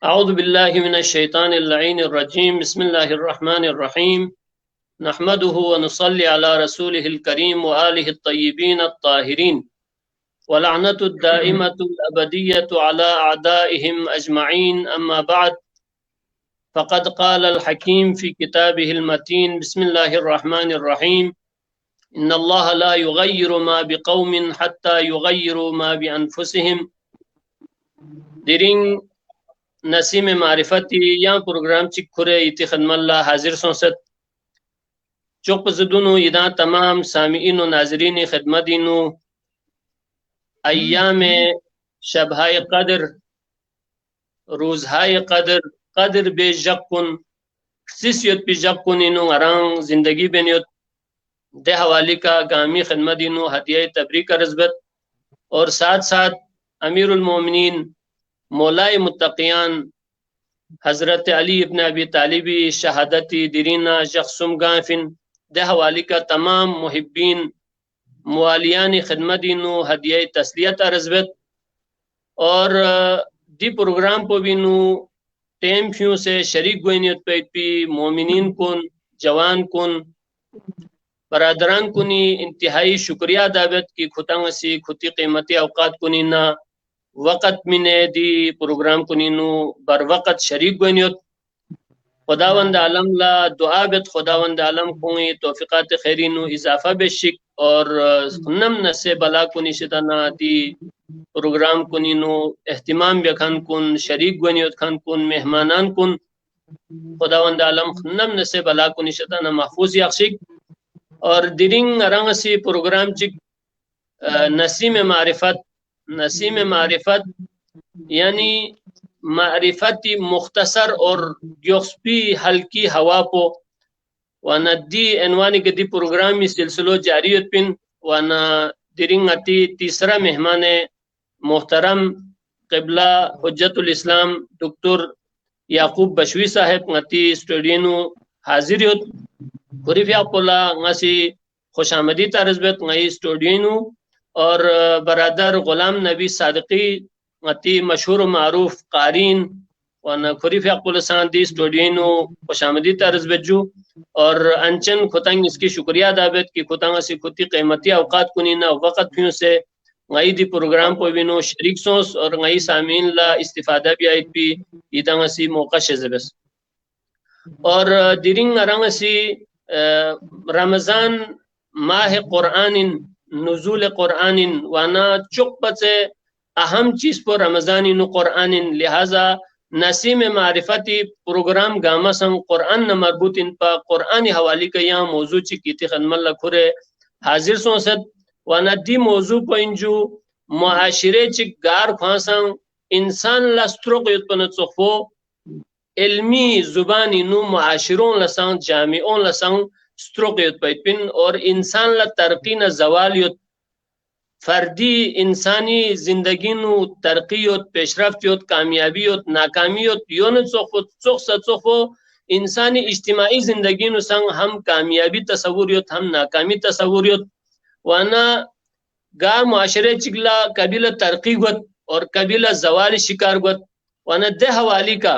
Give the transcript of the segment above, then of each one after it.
अऊज़ु बिल्लाहि मिनश शैतानिर लईनिर रजीम बिस्मिल्लाहिर रहमानिर रहीम नहमदुहु व नुसल्ली अला रसूलिहिल करीम व आलिहि त्तय्यिबीन अत्ताहिरीन व लअनतुद दाइमतुल अबदिय्यतु अला अअदाइहिम अजमईन अम्मा बअद फ़क़द क़ालल हकीम फ़ी किताबिहिल मतीन बिस्मिल्लाहिर रहमानिर रहीम इन्नल्लाहा ला युग़य्यिरु मा बिक़ौमिन हत्ता युग़य्यिरु मा बिअनफुसिहिम। दिरिंग नसीम मारिफती या प्रोग्राम चिखुरे इति खदमल्ला हाजिर सोसत चुप जदुनु इदा तमाम सामीन व नाजरीन खदमतिनु अय्याम शबहाय कदर रोजहाय कदर कदर बेजकुन सिसियत बेजकुन इनु अरंग जिंदगी बेनियत दे हवाली का गामी खदमतिनु हदिया तबरीक रज़बत और साथ साथ अमीरुल मोमिनीन मौलाए मुत्तकियान हजरत अली इब्न अबी तालिबी शहादती दिरीना शख्सुम गाफिन दे हवाली का तमाम मुहिब्बीन मुआलियान खदमतिनु हदिया तस्लियत रज़बत और दी प्रोग्राम को बिनु टेम फ्यू से शरीक गोइनियत पे मोमिनीन कुन जवान कुन बरादरान कुनी इंतहाई शुक्रिया दावत की खुतंग सी खुती कीमती औकात कुनी ना वक़्त मिने दी प्रोग्राम कुनीनु बर वक़्त शरीक गोइनियत खुदावंद आलम ला दुआ बेत खुदावंद आलम कुई तौफीकात खैरीनु इजाफा बेशिक और नम नसे बला कुनी शिदना दी प्रोग्राम कुनीनु एहतिमाम बेखन कुन शरीक गोइनियत खन कुन मेहमानान कुन खुदावंद आलम नम नसे बला कुनी शिदना महफूज याशिक और दिरिंग रंगसी प्रोग्राम चिक नसीम मारिफत यानी मारिफती मुख्तसर और योस्पी हल्की हवा पो वाना दी एनवानी के दी प्रोग्रामी सिलसिलो जारियत पिन वाना दिरिंग अति तीसरा मेहमान मोहतरम क़िबला हुज्जतुल इस्लाम डॉक्टर याकूब बशवी साहब अति स्टूडियो हाजिर युत खुरिफिया पोला ngasi खुशामदी तरजबत ngई स्टूडियो और बरादर गुलाम नबी सादकी अति मशहूर मारूफ कारीन वन खुरिफिया पुलसान दी स्टूडियो खुशामदी तरजबजू और अंचन खुतंग इसकी शुक्रिया दावत की खुतंग से खुती कीमती औकात कुनीना वक़्त फ्यू से ngई दी प्रोग्राम को बिनो शरीक सोस और ngई सामीन ला इस्तिफादा भी आई पी इतंग सी मौका शेजबस और दिरिंग रंग सी रमजान माह कुरान नुज़ूल कुरान वाना चुक बचे अहम चीज पर रमजानी नु कुरान लिहाजा नसीम मारिफती प्रोग्राम गामा संग कुरान न मरबूत इन पर कुरान हवाली का यहाँ मौजू की खदमत लखुरे हाजिर सोसद वाना दी मौजू को इंजू मुआशिरे चिक गार ख्वासंग इंसान लस्त्रोक युत्पन्न चुखो इल्मी जुबानी नु मुआशिरों लसंग जामिओं लसंग स्ट्रोक युत्पिन और इंसान ला तरक्की न जवाल युत फर्दी इंसानी जिंदगी नु तरक्की युत पेशरफ्त युत कामयाबी युत नाकामी युत योन चोखो इंसानी इज्तिमाई जिंदगी नु संग हम कामयाबी तस्वुर युत हम नाकामी तस्वुर युत वाना गा मुआशरे चिगला कबीला तरक्की गुत और कबीला जवाल शिकार गुत वाना दे हवाली का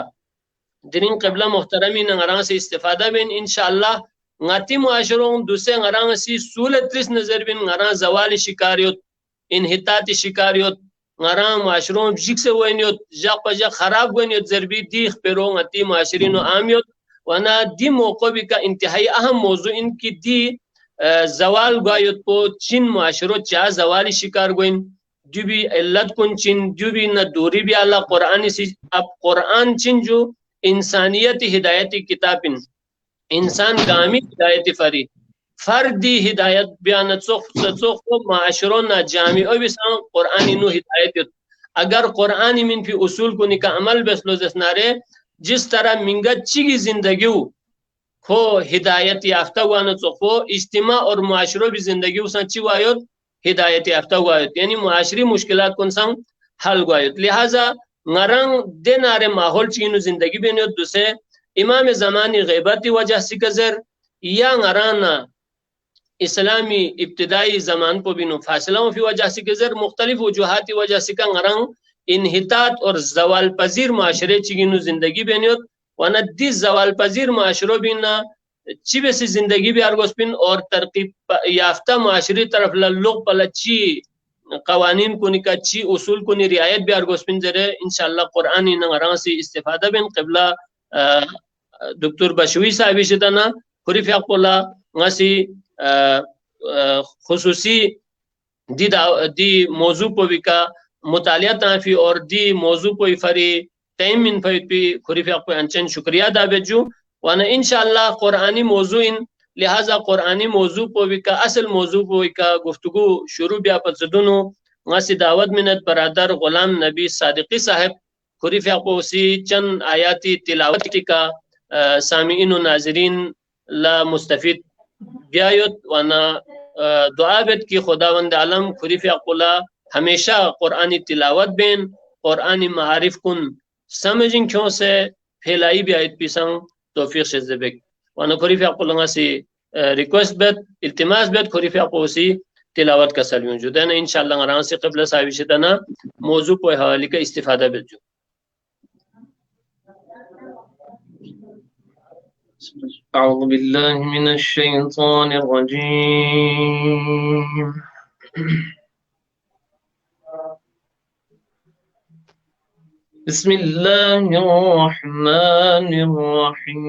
दिनिन क़िबला मुहतरमी नंगरां से इस्तिफादा बिन इंशाअल्लाह ngati muashirong duse ngarang si sulet tris nazar bin ngarang zawali shikariyot inhitati shikariyot ngarang muashirong jikse wenyot jak pa jak kharab wenyot zarbi dikh pero ngati muashirino amyot wana di mawqabi ka intihai aham mawzu inki di zawal gayot po chin muashiro cha zawali shikar goin jubi illat kun chin jubi na duri bi Allah qur'ani si ab qur'an chin jo insaniyati hidayati kitabin इंसान गामी हिदायत फरी फर्दी हिदायत बयान चोख को माशरों ना जामी और बिसां कुरानी नु हिदायत अगर कुरानी मिन फी उसूल को निका अमल बसलो जसनारे जिस तरह मिंगा चिगी जिंदगी को हिदायत याफ्ता हुआ न चोखो इज्तिमा और माशरो भी जिंदगी उसा ची वायत हिदायत याफ्ता हुआ यानी मुआशरी मुश्किलात कुन संग हल हुआ लिहाजा ngarang denare माहौल चीनु जिंदगी बेनो दुसे इमाम ज़मानी ग़ैबती वजह से गज़र या ngaraना इस्लामी इब्तिदाई ज़मान को बिनो फासलाओं की वजह से गज़र मुख्तलिफ वजूहाती वजह से का ngarang انحطاط और जवाल पजीर माशरे चिगिनु जिंदगी बेनियोत वाना दी जवाल पजीर माशरो बिना ची से जिंदगी भी आरगोस्पिन और तरक्की याफ्ता माशरी तरफ लोग पलची कवानीन को निका ची उसूल को रियायत भी आरगोस्पिन जरे इंशाल्लाह कुरान नंगरा से इस्तेफादा बिन क़िबला दक्तर बशवी साहिब शिदना खुरिफ याकोला ngasi खुसूसी दी मौजू को विका मुतालिया ताफी और दी मौजू को इफरी टाइम इन फी खुरिफ याको अंचन शुक्रिया दाबेजू वाना इंशाल्लाह कुरानी मौजू इन लिहाजा कुरानी मौजू को विका असल मौजू को विका गुफ्तगू शुरू बिया पसदुनो ngasi दावत मिनत बरादर गुलाम नबी सादिकी साहब खुरिफ याको सी चंद आयाती तिलावत का सामीन व नाजरीन ला मुस्तफिद बियायत वाना दुआ बेद की खुदावंद आलम खुरिफ याकुला हमेशा कुरानी तिलावत बेन कुरानी मारिफ कुन समझिंग क्यों से फैलाई भी आयत पिसंग तौफीक से जबेक वाना खुरिफ याकुला से रिक्वेस्ट बेद इल्तिमास बेद खुरिफ याकुसी तिलावत का सलून जुदा ना इंशाल्लाह गरान से क़िबला साहिब शिदना मौजू को हवाले का इस्तिफादा बेद أعوذ بالله من الشيطان الرجيم بسم الله الرحمن الرحيم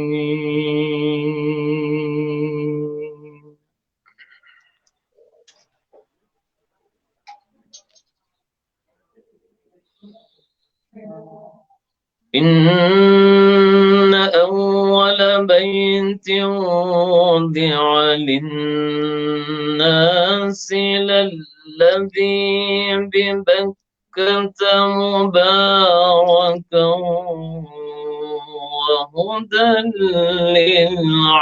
إن أول بيت وضع للناس للذي ببكة مباركا وهدى للعالمين.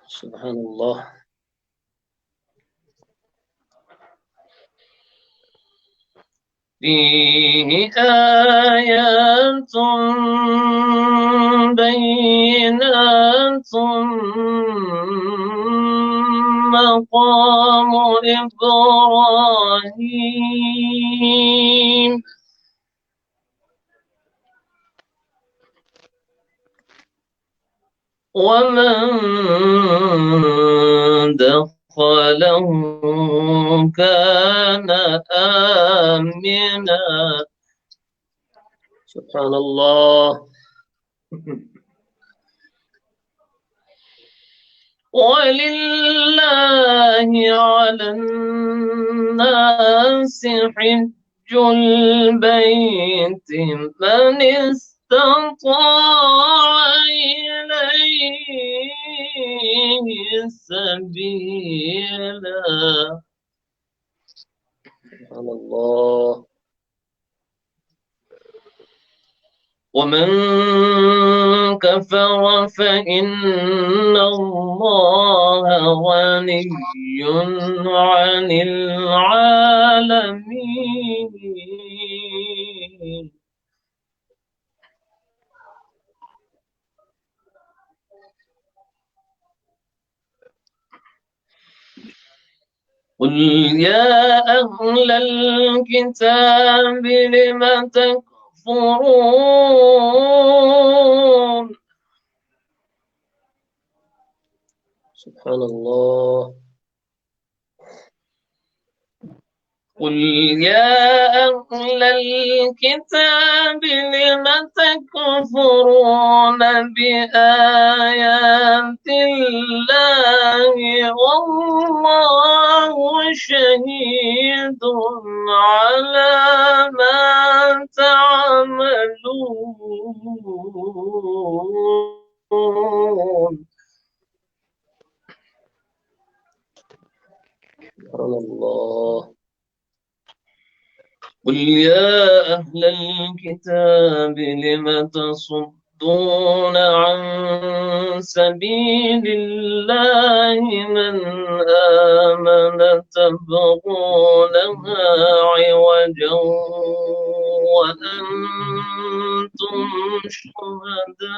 سبحان الله. فيه آيات بينات مقام إبراهيم ومن دخله كان آمنا. سبحان الله. ولله على الناس حج البيت من استطاع إليه سبيلا. سبحان الله. ومن كفر فإن الله غني عن العالمين. قل يا أهل الكتاب لم تكفرون. سبحان الله. قل يا أهل الكتاب لم تكفرون بآيات الله والله شهيد على ما تعملون. سبحان الله. قل يا أهل الكتاب لم تصدون عن سبيل الله من آمن تبغونها عوجا وأنتم شهداء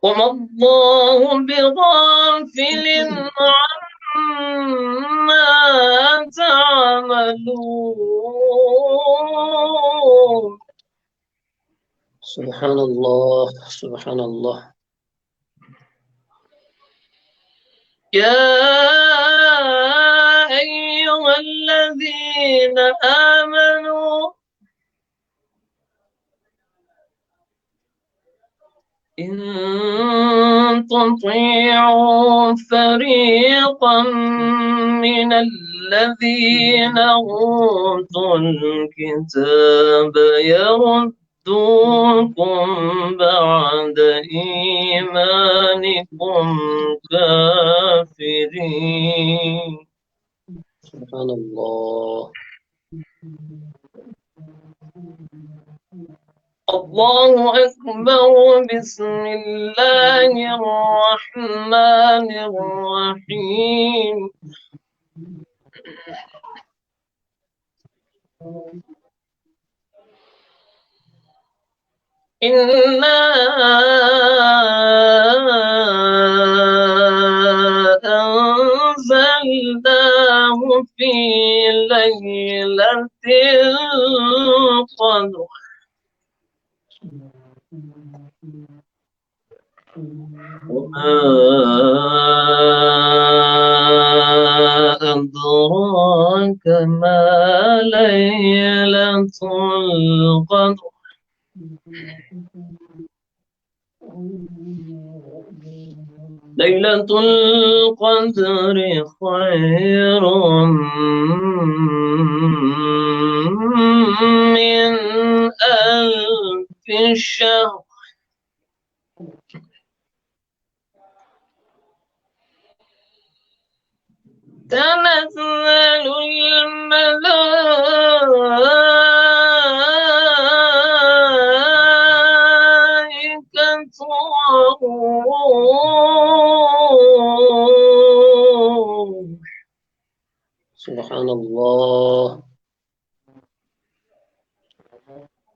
وما الله بغافل عما تعملون. سبحان الله سبحان الله. يا أيها الذين آمنوا إن تطيعوا فريقا من الذين أوتوا الكتاب يردوكم بعد إيمانكم كافرين. سبحان الله. الله أكبر. بسم الله الرحمن الرحيم. إنا أنزلناه في ليلة القدر. وما أدراك ما ليلة القدر. ليلة القدر خير من 1000 شهر. تنزل الملائكة والروح. سبحان الله.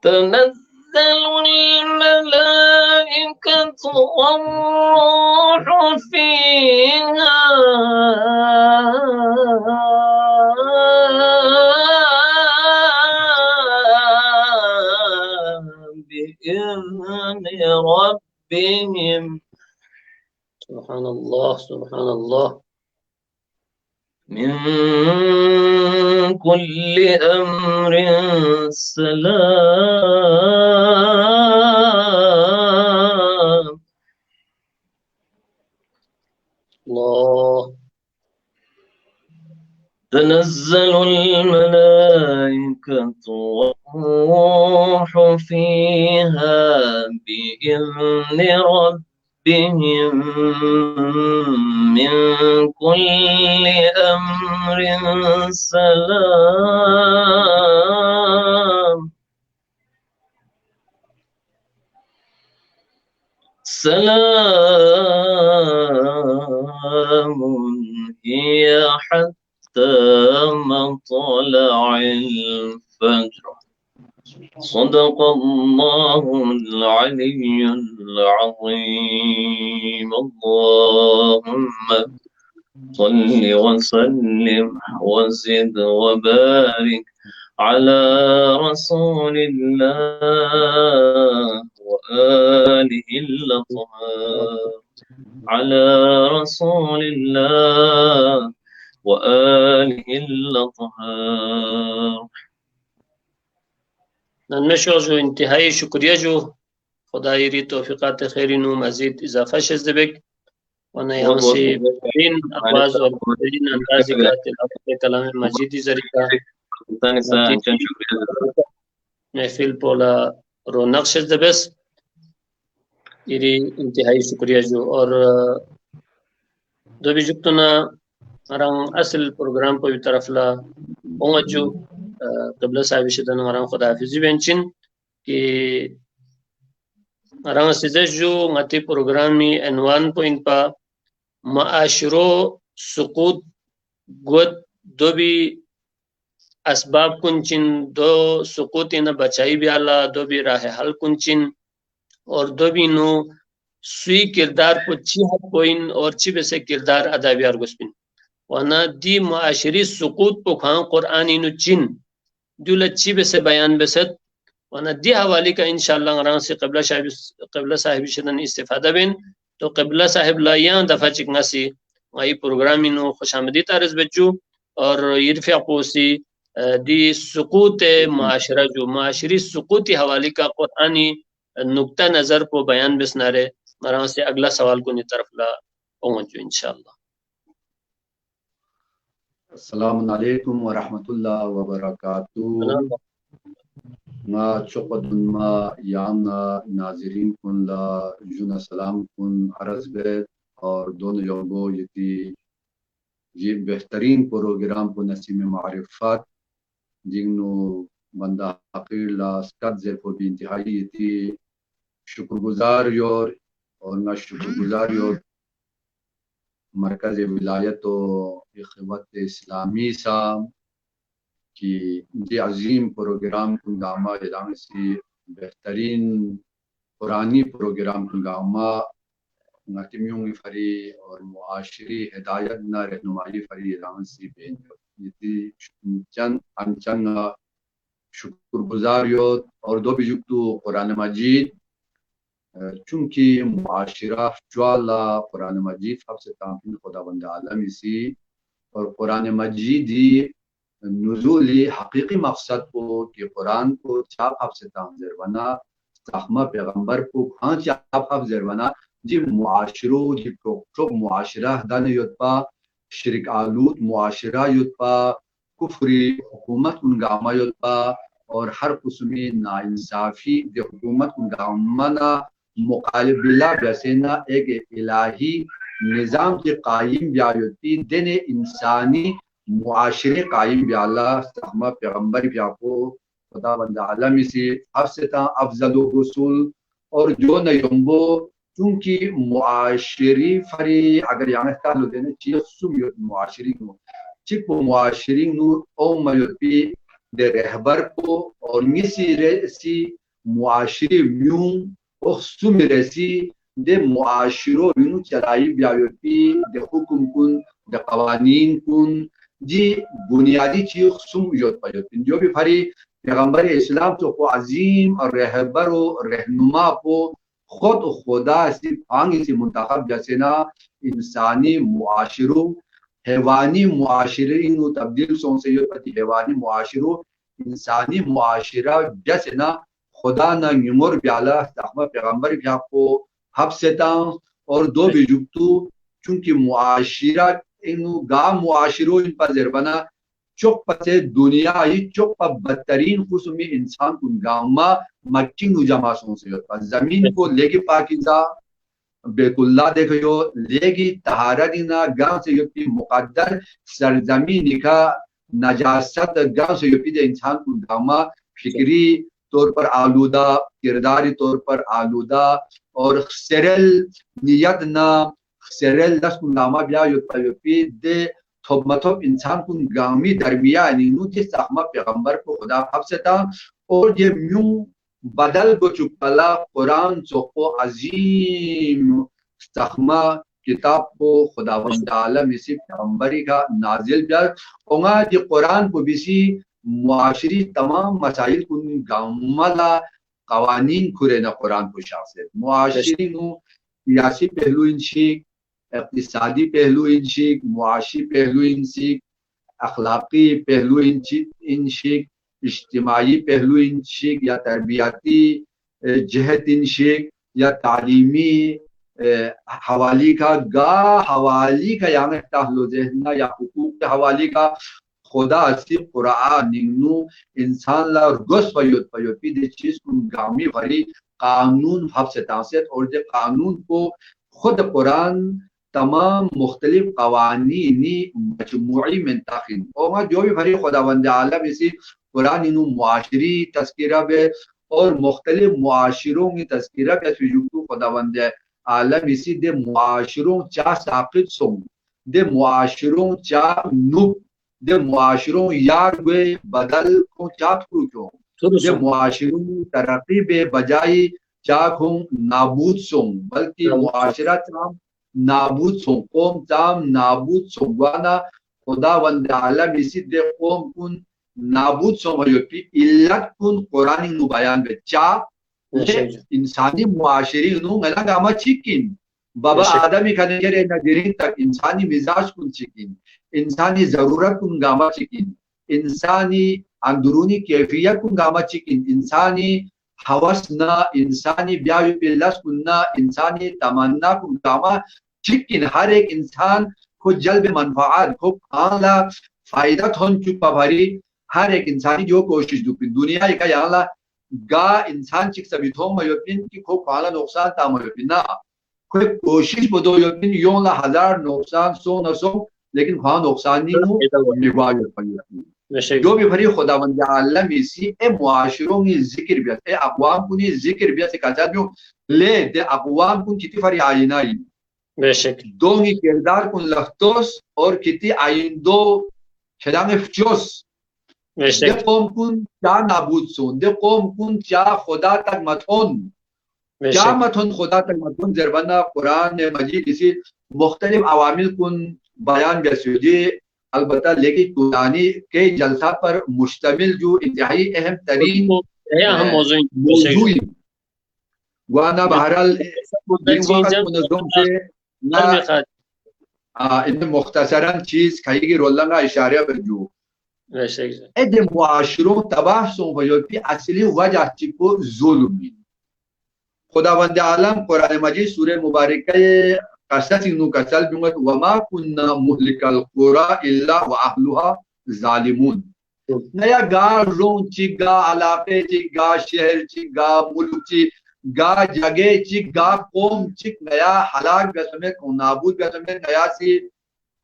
تنزل الملائكة والروح فيها بإذن ربهم. سبحان الله سبحان الله. من كل أمر سلام. الله. تنزل الملائكة والروح فيها بإذن ربهم من كل أمر سلام. سلام هي حتى مطلع الفجر. صدق الله العلي العظيم. اللهم صل وسلم وزد وبارك على رسول الله وآله الأطهار. على رسول الله وآله الأطهار. ننمشو جو انتهایی شکریه جو خدای ری توفیقات خیری نو مزید اضافه شزدبک و نیان سی بین اقواز و بین اندازی کا تلاوت کلام مجیدی ذریعہ محفل پولا رونق شزدبس ایری انتہائی شکریہ جو. اور دو بھی جکتنا مران اصل پروگرام پا بھی طرف لا اونگا جو قبل صاحب شدن مران خداحافظی بینچن کہ مران سیزش جو غتی پروگرامی عنوان پوینٹ پا معاشرو سقوط گوت دو بھی اسباب کنچن، دو سقوط نہ بچائی بھی آلا، دو بھی راہ حل کنچن، اور دو بھی نو सुई किरदार को ची हद कोइन और ची बसे किरदार अदा बियार गुस्पिन वाना दी मुआशरी सुकूत को खां कुरान इनु चिन दुल ची बसे बयान बसत वाना दी हवाली का इंशाअल्लाह गरां से क़िबला साहिब शदन इस्तिफादा बिन तो क़िबला साहिब ला या दफा चिकनासी आई प्रोग्राम इनु खुशामदी तारज बच्चू और यरफा पोसी दी सुकूत माशरा जो माशरी सुकूती हवाली का कुरानी नुक्ता नज़र को बयान बिस्नारे मरा से अगला सवाल को तरफ ला पहुंचो इंशाअल्लाह। अस्सलामु अलैकुम व रहमतुल्लाह व बरकातुहू। ना चोपदुन मा यांगा नाज़रीन कुन ला जुना सलाम कुन अर्ज़ बे और दोनों योगो ये बेहतरीन प्रोग्राम को नसीम मारिफत जिन्नो बंदा हकीर ला स्कत ज़ेर को भी इंतहाई ये शुक्रगुजार योर और ना शुक्रगुजार योर मरकज़ विलायत और इख़वत इस्लामी साम कि ये अजीम प्रोग्राम कुंगामा इलाम से बेहतरीन पुरानी प्रोग्राम कुंगामा नतिमियों फरी और मुआशरी हिदायत न रहनुमाई फरी इलाम से बेन चंद अनचंद शुक्रगुजार योर और दो बिजुक्तु कुरान मजीद चूंकि मुआशरा ज्वाला कुरान मजीद सबसे तामीन खुदावंद आलम इसी और कुरान मजीदी नुज़ूली हकीकी मकसद को कि कुरान को चाप से तामज़र बना साहमा पैगंबर को खां चाप अफजर बना जी मुआशरो जी प्रोक्टो मुआशरा दान युत्पा शिरक आलूद मुआशरा युत्पा कुफरी हुकूमत उनगामा युत्पा और हर कुस्मी नाइंसाफी दे हुकूमत उनगामा मुकाबिला बसेना एक इलाही निज़ाम के कायम ब्यायुती दिन इंसानी मुआशरे कायम ब्याला सहमा पैगंबर ब्याको खुदावंद आलम से अफसता अफजल रसूल और जो नयम्बो चूंकि मुआशरी फरी अगर यहाँ तालु देने चीज़ सुमियत मुआशरी नो चिप मुआशरी नो ओ मयुती दे रहबर को और मिसी रेसी मुआशरी म्यूं और सुमिरेसी दे मुआशरो यूं चलाई ब्यायोती दे हुकुम कुन दे कवानीन कुन जी बुनियादी चीज सुम योत पायोती जो भी फरी पैगंबर इस्लाम तो को अजीम और रहबर और रहनुमा को खुद खुदा से आंगी से मुंतखब जैसे ना इंसानी मुआशरो हैवानी मुआशरे इन तब्दील सों से यो पति हैवानी मुआशरो इंसानी मुआशरा जैसे ना खुदा ना निमोर ब्याला सहमा पैगंबर भी आपको हफ्सता और दो बिजुक्तु चूंकि मुआशिरा इनु गा मुआशिरो इन पर जरबना चुप पसे दुनिया ही चुप बदतरीन खुसमी इंसान कुन गामा मक्की नुजमा सों से होता जमीन को लेगी पाकिजा बेतुल्ला देखो लेगी तहारदीना गांव से युक्ति मुकद्दर सरजमीन का नजासत गांव से युक्ति इंसान कुन गामा फिक्री तौर पर आलूदा किरदारी तौर पर आलूदा और सेरल नियत ना सेरल दस नामा ब्या युक्ति दे थोबमथोब इंसान कुन गामी दरमिया नीनू जिस सहमा पैगंबर को खुदा हफ्सता और ये म्यूं बदल को चुकला कुरान चोको अजीम सहमा किताब को खुदावंद आलम इसी पैगंबरी का नाजिल ब्या ओंगा जे कुरान को बिसी मुआशरी तमाम मसाइल कुन गामला कवानीन खुरे न कुरान को शासित मुआशरी नु सियासी पहलू इंशिक इक्तिसादी पहलू इंशिक मुआशी पहलू इंशिक अखलाकी पहलू इंशिक इज्तिमाई पहलू इंशिक या तरबियाती जहत इंशिक या तालीमी हवाली का हवाली का यहाँ ताहलो जहना या हुकूक के हवाली का खुदा सिर्फ कुरान निन्नु इंसान ला रुस पयोपी दे चीज कुन गामी भरी कानून हफ्सतासियत और जब कानून को खुद कुरान तमाम मुख्तलिफ कवानीनी मजमुई मंतखिन और जो भी भरी खुदावंद आलम इसी कुरान इनु मुआशरी तस्कीरा बे और मुख्तलिफ मुआशिरों की तस्कीरा बे फिजुक्तु खुदावंद आलम इसी दे मुआशिरों चा साकित सोंग दे मुआशिरों चा नुब दे मुआशिरों यार वे बदल को चात क्यों दे मुआशिरों तरक्की बे बजाई चाखों नाबूद सों बल्कि मुआशरा चाम नाबूद सों कौम चाम नाबूद सों वाना खुदा वंद आलम इसी दे कौम कुन नाबूद सों होयोपी इल्लत कुन कुरान नु बयान बे चा इंसानी मुआशरी नु गला गामा चिकिन बाबा आदमी खाने के नजरीन तक इंसानी मिजाज कुन चिकिन इंसानी जरूरत कुन गामा चिकिन इंसानी अंदरूनी कैफियत कुन गामा चिकिन इंसानी हवस ना इंसानी ब्याह पिल्लस कुन्ना इंसानी तमन्ना कुन गामा चिकिन हर एक इंसान को जल्ब मनफात को आला फायदा थोन चुपा भरी हर एक इंसानी जो कोशिश दुपिन दुनिया का याला गा इंसान चिक सभी थों मयोपिन की को पाला नुकसान ता मयोपिन ना कोई कोशिश बदो योपिन यों ला हजार नुकसान सो न सो लेकिन वहाँ नुकसान नहीं हो निगवा योपिन जो भी भरी खुदावंद आलम इसी ए मुआशरों की जिक्र भी ए अक़वाम को नहीं जिक्र भी से कहा जो ले दे अक़वाम को कितनी फरी आईना ही बेशक दो ही किरदार को लफ्तोस और कितनी आइंदो खिलांगे फ्चोस दे कौम कुन क्या नाबूद सोन दे कौम कुन क्या खुदा तक मतोन क्या मतोन खुदा तक मतोन जरबना कुरान मजीद इसी मुख्तलिफ अवामिल कुन बयान बेसुजी अलबत्ता लेकिन कुरानी के जलसा पर मुश्तमिल जो इंतहाई अहम तरीन मौजूद वाना बहरहाल इन मुख्तसरन चीज खाएगी रोलंगा इशारे पर जो ऐसे मुआशरों तबाह सो की असली वजह चिको जुल्म खुदावंद आलम कुरान मजीद सूरह मुबारक कसस नु कसल जुमत वमा कुन्ना मुहलिकल कुरा इल्ला व अहलुहा जालिमून नया गा रों चिगा अलाके चिगा शहर चिगा मुल्क चिगा जगह चिगा कौम चिक नया हलाक गसमे को नाबूद गसमे नया सी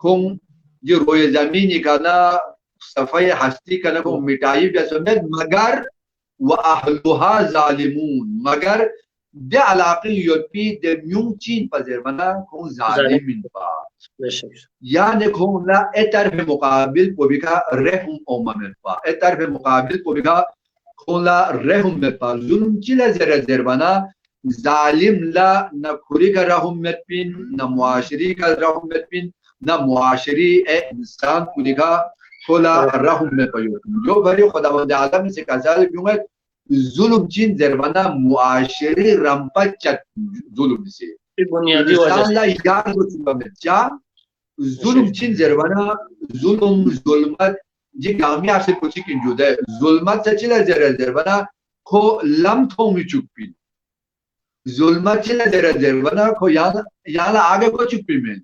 कुम जो रोए जमीन करना सफाई हस्ती करना को मिटाई गसमे मगर व अहलुहा जालिमून मगर दे अलाक़े यूरोपी दे म्यूं चीन पज़ेरवना को ज़ालिमिन पा यानी को ना ए तरफ मुकाबिल को बिका रहम ओमन पा ए तरफ मुकाबिल को बिका खोला रहम में पा जुल्म चिला जरा जरवना ज़ालिम ला न खुरी का रहम में पिन न मुआशरी का रहम में पिन न मुआशरी ए इंसान को दिखा खोला रहम में पयो जो भरी खुदावंद आलम से कज़ाल क्यों जुल्म चीन जरबना मुआशरे रंपचत जुल्म से बुनियादी वजह याद हो चुका है क्या जुल्म चीन जरबना जुल्म जुल्मत जी कामयाब से कुछ की जुदा है जुल्मत से चिला जरबना को लम थो में चुप्पी जुल्मत चिला जरबना को याला आगे को चुप्पी में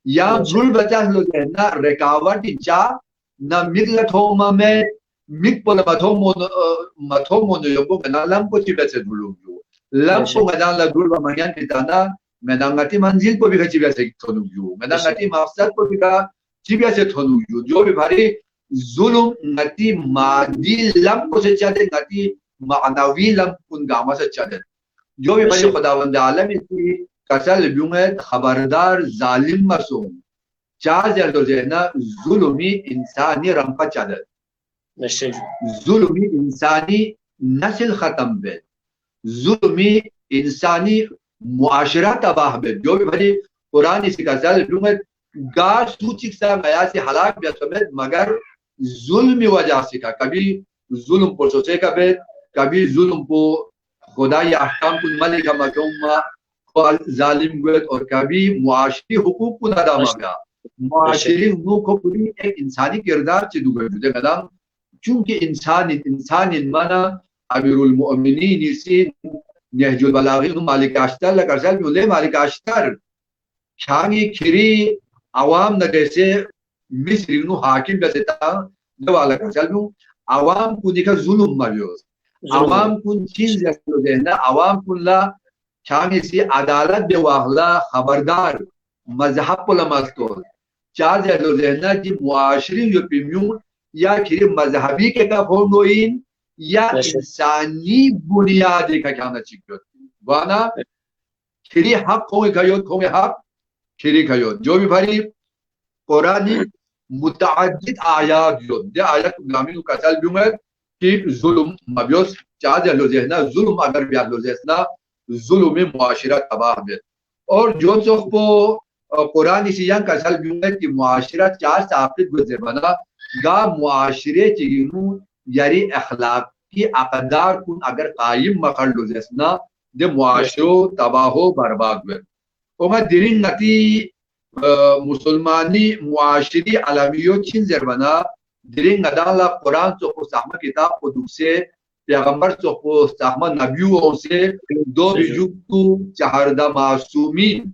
या जुल बचा लो ना रिकावट जा ना मिगलत हो में मिक पोला मथो मोनो योबो गना लंपो चिबे से दुलुगु लंपो गना ला दुलबा मायान पिताना मेदांगति मंजिल को भी चिबे से थोनुगु मेदांगति मकसद को भी चिबे से थोनुगु जो भी भारी जुल्म नती मादी लंपो से चले नती मानवी लंप कुन गामा से चले जो भी भारी खुदावंद आलम इसी कसल बिउंगे खबरदार जालिम मसूम चार जल्दो जेना जुल्मी इंसानी रंपा चले जुल्मी इंसानी नस्ल खत्म बे जुल्मी इंसानी मुआशरा तबाह बे जो भी भरी कुरान इसी का ज़ल गा सूचिक सा गया से हलाक बे समेत मगर जुल्म वजह से का कभी जुल्म पर सोचे का बे कभी जुल्म को खुदाई अहकाम कुल मलिका मकूमा को जालिम गुत और कभी मुआशरी हुकूक को अदा मगा मुआशरी हुकूक को पूरी एक इंसानी किरदार से दुगल जुदे कदम चूंकि इंसान माना अमीरुल मोमिनीन इसी नहजुल बलागी मालिक अश्तर लकरसल मुले मालिक अश्तर खांगी खिरी आवाम न जैसे मिस्र नु हाकिम जैसे ता दवाला करसल नु आवाम को दिखा जुल्म मरियोस आवाम को चीज जैसे देना आवाम कुल्ला खांगी सी अदालत दे वाहला खबरदार मजहब को लमस्तोल चार जैसे देना जी मुआशरी यो पिम्यू या खिरी मजहबी के का फोनोइन या इंसानी बुनियादी का क्या चाहिए वाना खिरी हक होंगे हक खिरी खयो जो भी भारी कुरानी मुताअद्दिद आयात जो दे आयत ग्रामीण का चल दूंगा कि जुल्म मबियोस चार लो जेना जुल्म अगर ब्याह लो जेना जुल्म मुआशरा तबाह में और जो को कुरान इसी का सल कि मुआशरा चार साकित गुजर बना गा मुआशरे चिगिनु यारी अखलाकी अकदार कुन अगर कायम मखल जैसना दे मुआशरो तबाहो बर्बाद हुए ओमा दिरिन नती मुसलमानी मुआशरी अलमियो छिन जरबना दिरिन नदाला कुरान को साहमा किताब को दुसे पैगंबर को साहमा नबियों से दो बिजुक्तु चहरदा मासूमीन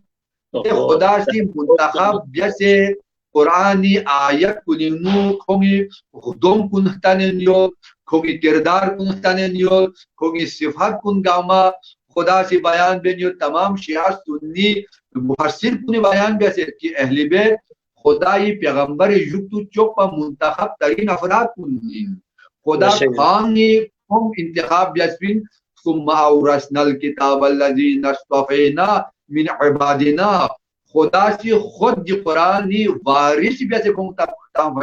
खुदा से मुंतखब जैसे कुरानी आयत कुनिनु खोंगी खुदोम कुनतानेनियो खोंगी किरदार कुनतानेनियो खोंगी सिफात कुन गामा खुदा से बयान बेनियो तमाम शिया सुन्नी मुफस्सिर कुन बयान बैसे कि अहले बैत खुदाई पैगंबर युक्तु चोपा मुंतखब तरीन अफराद कुनी खुदा खानी खोंग इंतखाब जस्बिन सुम्मा औरसनल किताब अल्लज़ीना इस्तफ़ैना मिन इबादिना खुदा से खुद कुरानी वारिस बैसे खोंग ताम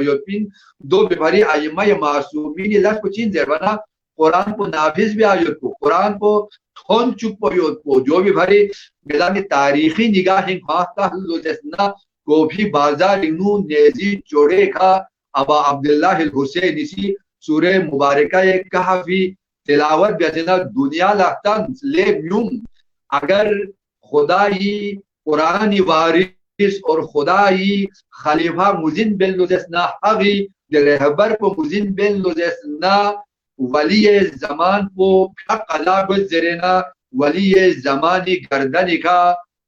दो बिभारी आयमा या मासूमीन लस को चीन जरबना कुरान को नाफिज भी आयत को कुरान को थोन चुप को जो भी भरी मैदान तारीखी निगाह खास्ता जैसना को भी बाजार इनू नेजी चोड़े का अबा अब्दुल्लाह हुसैन इसी सूरह मुबारका एक कहफी तिलावत बेजना दुनिया लातन ले म्यूम अगर खुदा ही कुरानी वारिस और खुदा ही खलीफा मुजिन बिन लुजसना हगी रहबर को मुजिन बिन लुजसना वली जमान को फला गुजरेना वली जमानी गर्दन का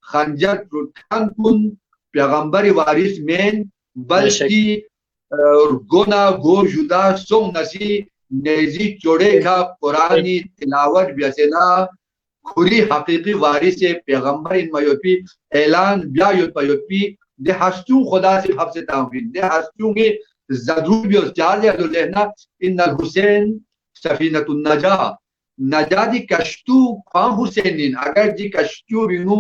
खंजर टूटन कुन पैगंबर वारिस में बल्कि गोना गो जुदा सो नसी नेजी चोड़े का कुरानी तिलावत बेसेना खुरी हकीकी वारिस पैगंबर इन मयोपी ऐलान ब्या योपी दे हस्तू खुदा से हफ्से तामीन दे हस्तू के जरूर भी चार या लेना इन हुसैन सफीनतुन नजा नजादी कश्तू खां हुसैनिन अगर जी कश्तू बिनु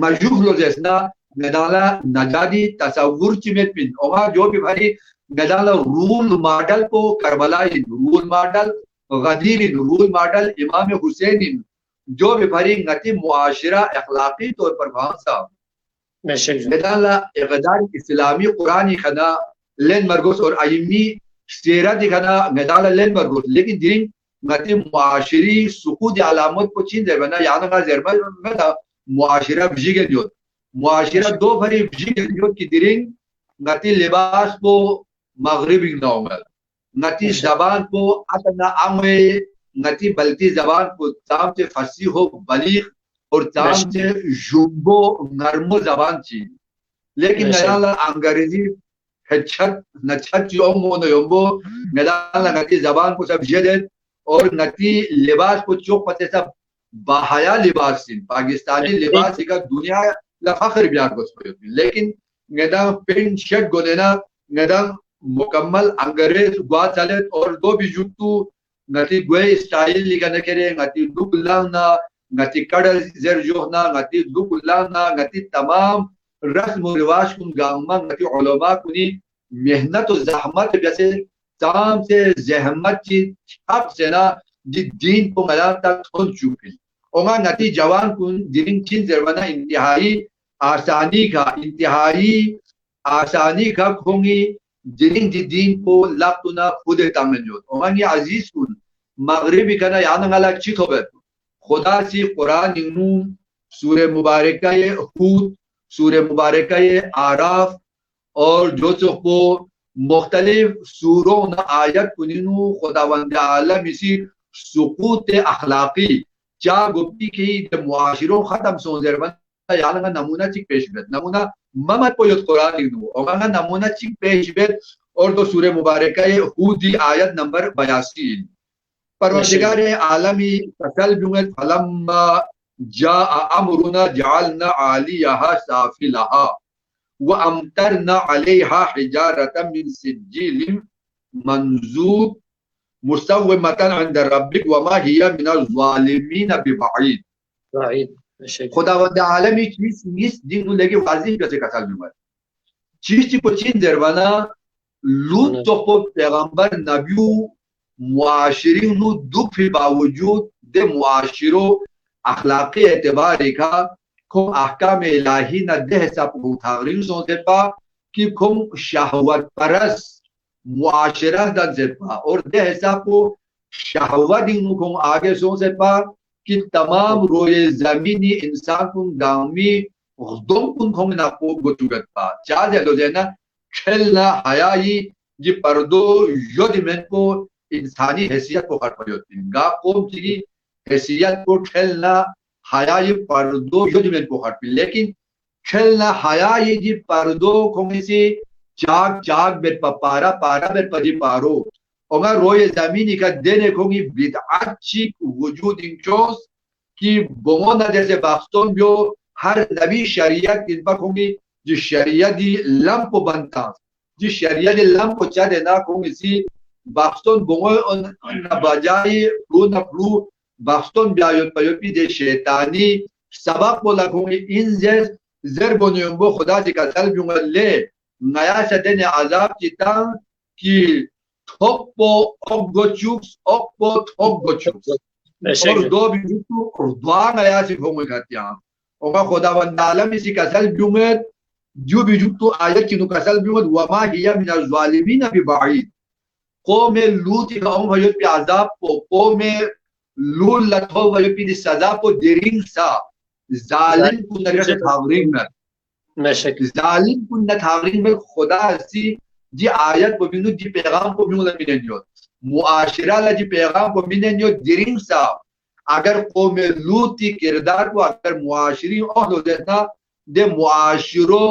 मजूह लो जैसना नदाला नजादी तसव्वुर चिमेत पिन ओमा जो भी भारी नदाला रूल मॉडल को करबलाई रूल मॉडल गदीर रूल मॉडल इमाम हुसैन जो भी भारी गति मुआशरा अखलाकी तौर पर भांसा नदाला इक़दार इस्लामी कुरानी खना लेन मरगोस और आइमी सेरा दिखाना नदाला लेन मरगोस लेकिन दिन गति मुआशरी सुकूद अलामत को चीन जरबना याना का जरबा में मुआशरा बिजिगे दियो मुआशरा दो भरी बिजिगे दियो की दिरिंग गति लिबास को मगरिबी नौमल गति जबान को अतना आंगे गति बल्कि जबान को ताम से फसी हो बलीग और ताम से जुम्बो नरमो जबान ची लेकिन नदाला अंग्रेजी हेच्छत नच्छत योमो न योमो नदाला गति जबान को सब जेदेत और नती लिबास को चौक पते सब बाहया लिबास सिन पाकिस्तानी लिबास का दुनिया लफखर बियार को लेकिन नदा पेंट शर्ट गोलेना नदा मुकम्मल अंग्रेज गुआ चले और दो भी जुटू नती गुए स्टाइल लिखने के लिए नती दुगलाना नती कड़ल जर जोहना नती दुगलाना नती तमाम रस्म रिवाज कुन गामा नती उलमा कुनी मेहनत और जहमत जैसे ताम से जहमत की छाप से ना जी दीन को मला तक खोल चुकी ओमा नती जवान कुन दिन चिन जरबना इंतहाई आसानी का खोंगी दिन जी दीन को लातुना खुद तामंजो ओमा ये अजीज कुन मगरिबी कना याना गला चित हो बैठ खुदा से कुरान इनु सूरह मुबारका ये हूद सूरह मुबारका ये आराफ और जो को मुख्तलिफ सूरों न आयत कुनिनु खुदावंद आलम इसी सुकूत अखलाकी चा गुप्ती की मुआशिरों खत्म सो जरबन याना नमूना चिक पेश बेत नमूना ममत को कुरान इनु ओगा नमूना चिक पेश बेत और तो सूरह मुबारक है हूदी आयत नंबर 82 परवरदिगार आलमी फसल जुमल फलम्मा जा अमरुना जअलना आलियहा साफिलहा वअमतरना अलैहा हिजारतम मिन सिज्जिल मंजूद मुसव्वमतन इंद रब्बिक वमा हिया मिनल ज़ालिमीन बिबईद। खुदावंद आलमी चीज दिन लेके वाजिब कैसे कसल जुमल चीज को चीन जरवाना लूत तो पैगंबर नबियू मुआशिरीनु दुख के बावजूद दे मुआशिरो अखलाकी एतबार का खुम अहकाम इलाही न देह सा पुथागरिंग सोचे पा कि खुम शहवत परस मुआशरा द जेपा और देह सा को शहवत इन खुम आगे सोचे पा कि तमाम रोए जमीनी इंसान कुन गामी खुदम कुन खुम ना को गुचुगत पा चाहे लो जेना खेलना हयाई जी पर्दो योद में को इंसानी हैसियत को हट होती गा कौम की हैसियत को खेलना हयाई पर्दो योद में को हट लेकिन खेलना हयाई जी पर्दो खुम से चाक चाक बेर पारा पारा बेर पजी पारो ओंगा रोए जमीनी का देने खुंगी बिदअत ची वजूद इंचोस कि बोमोना जैसे बास्तों जो हर नबी शरीयत इन पर खुंगी जो शरीयत दी लंप बनता जी शरीयत लंप चा देना खुंगी सी बास्तों बोमो न बजाई रू न फ्लू बास्तों ब्यायों पयोपी दे शैतानी सबक बोला खुंगी इन जर बोनियों खुदा जी का सल जुंगा ले नया सदन आजाब चिता कि थोपो ओगोचुक्स ओपो थोगोचुक्स और दो भी तो दुआ नया से होंगे कहते हैं और खुदावंद आलम इसी कसल जुमेत जो भी तो आयत की कसल जुमेत वमा हिया मिनल ज़ालिमीन बिबाईद कौम लूत का भयो पे अजाब को कौम लूल लथो भयो पे सजा को देरिंग सा जालिम को नरक थावरिंग में जालिम को न थावरिंग में खुदा सी जी आयत को बिनु जी पैगाम को बिनु मिनेन्यो मुआशिरा ला जी पैगाम को मिनेन्यो दिरिंग सा अगर कौम लूत की किरदार को अगर मुआशिरी और लो देना दे मुआशिरो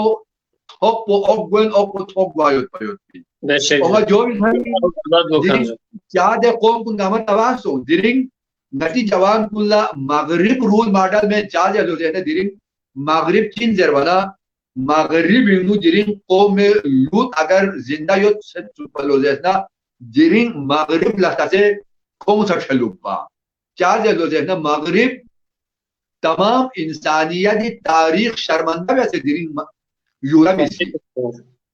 थोपो ओगवन ओको थोप वायोत पयोती और जो भी भाई क्या दे कौम को नाम तवासो दिरिंग नती जवान कुल्ला मगरिब रूल मॉडल में चार्ज लो देना दिरिंग मगरिब चीन जरवाना मगरिब इनु दिरिंग कौम लूत अगर जिंदा यो पलो जैसा दिरिंग मगरिब लता से कौन सा छलुपा चार्ज लो जैसा मगरिब तमाम इंसानियत की तारीख शर्मंदा वैसे दिरिंग यूरोप इसी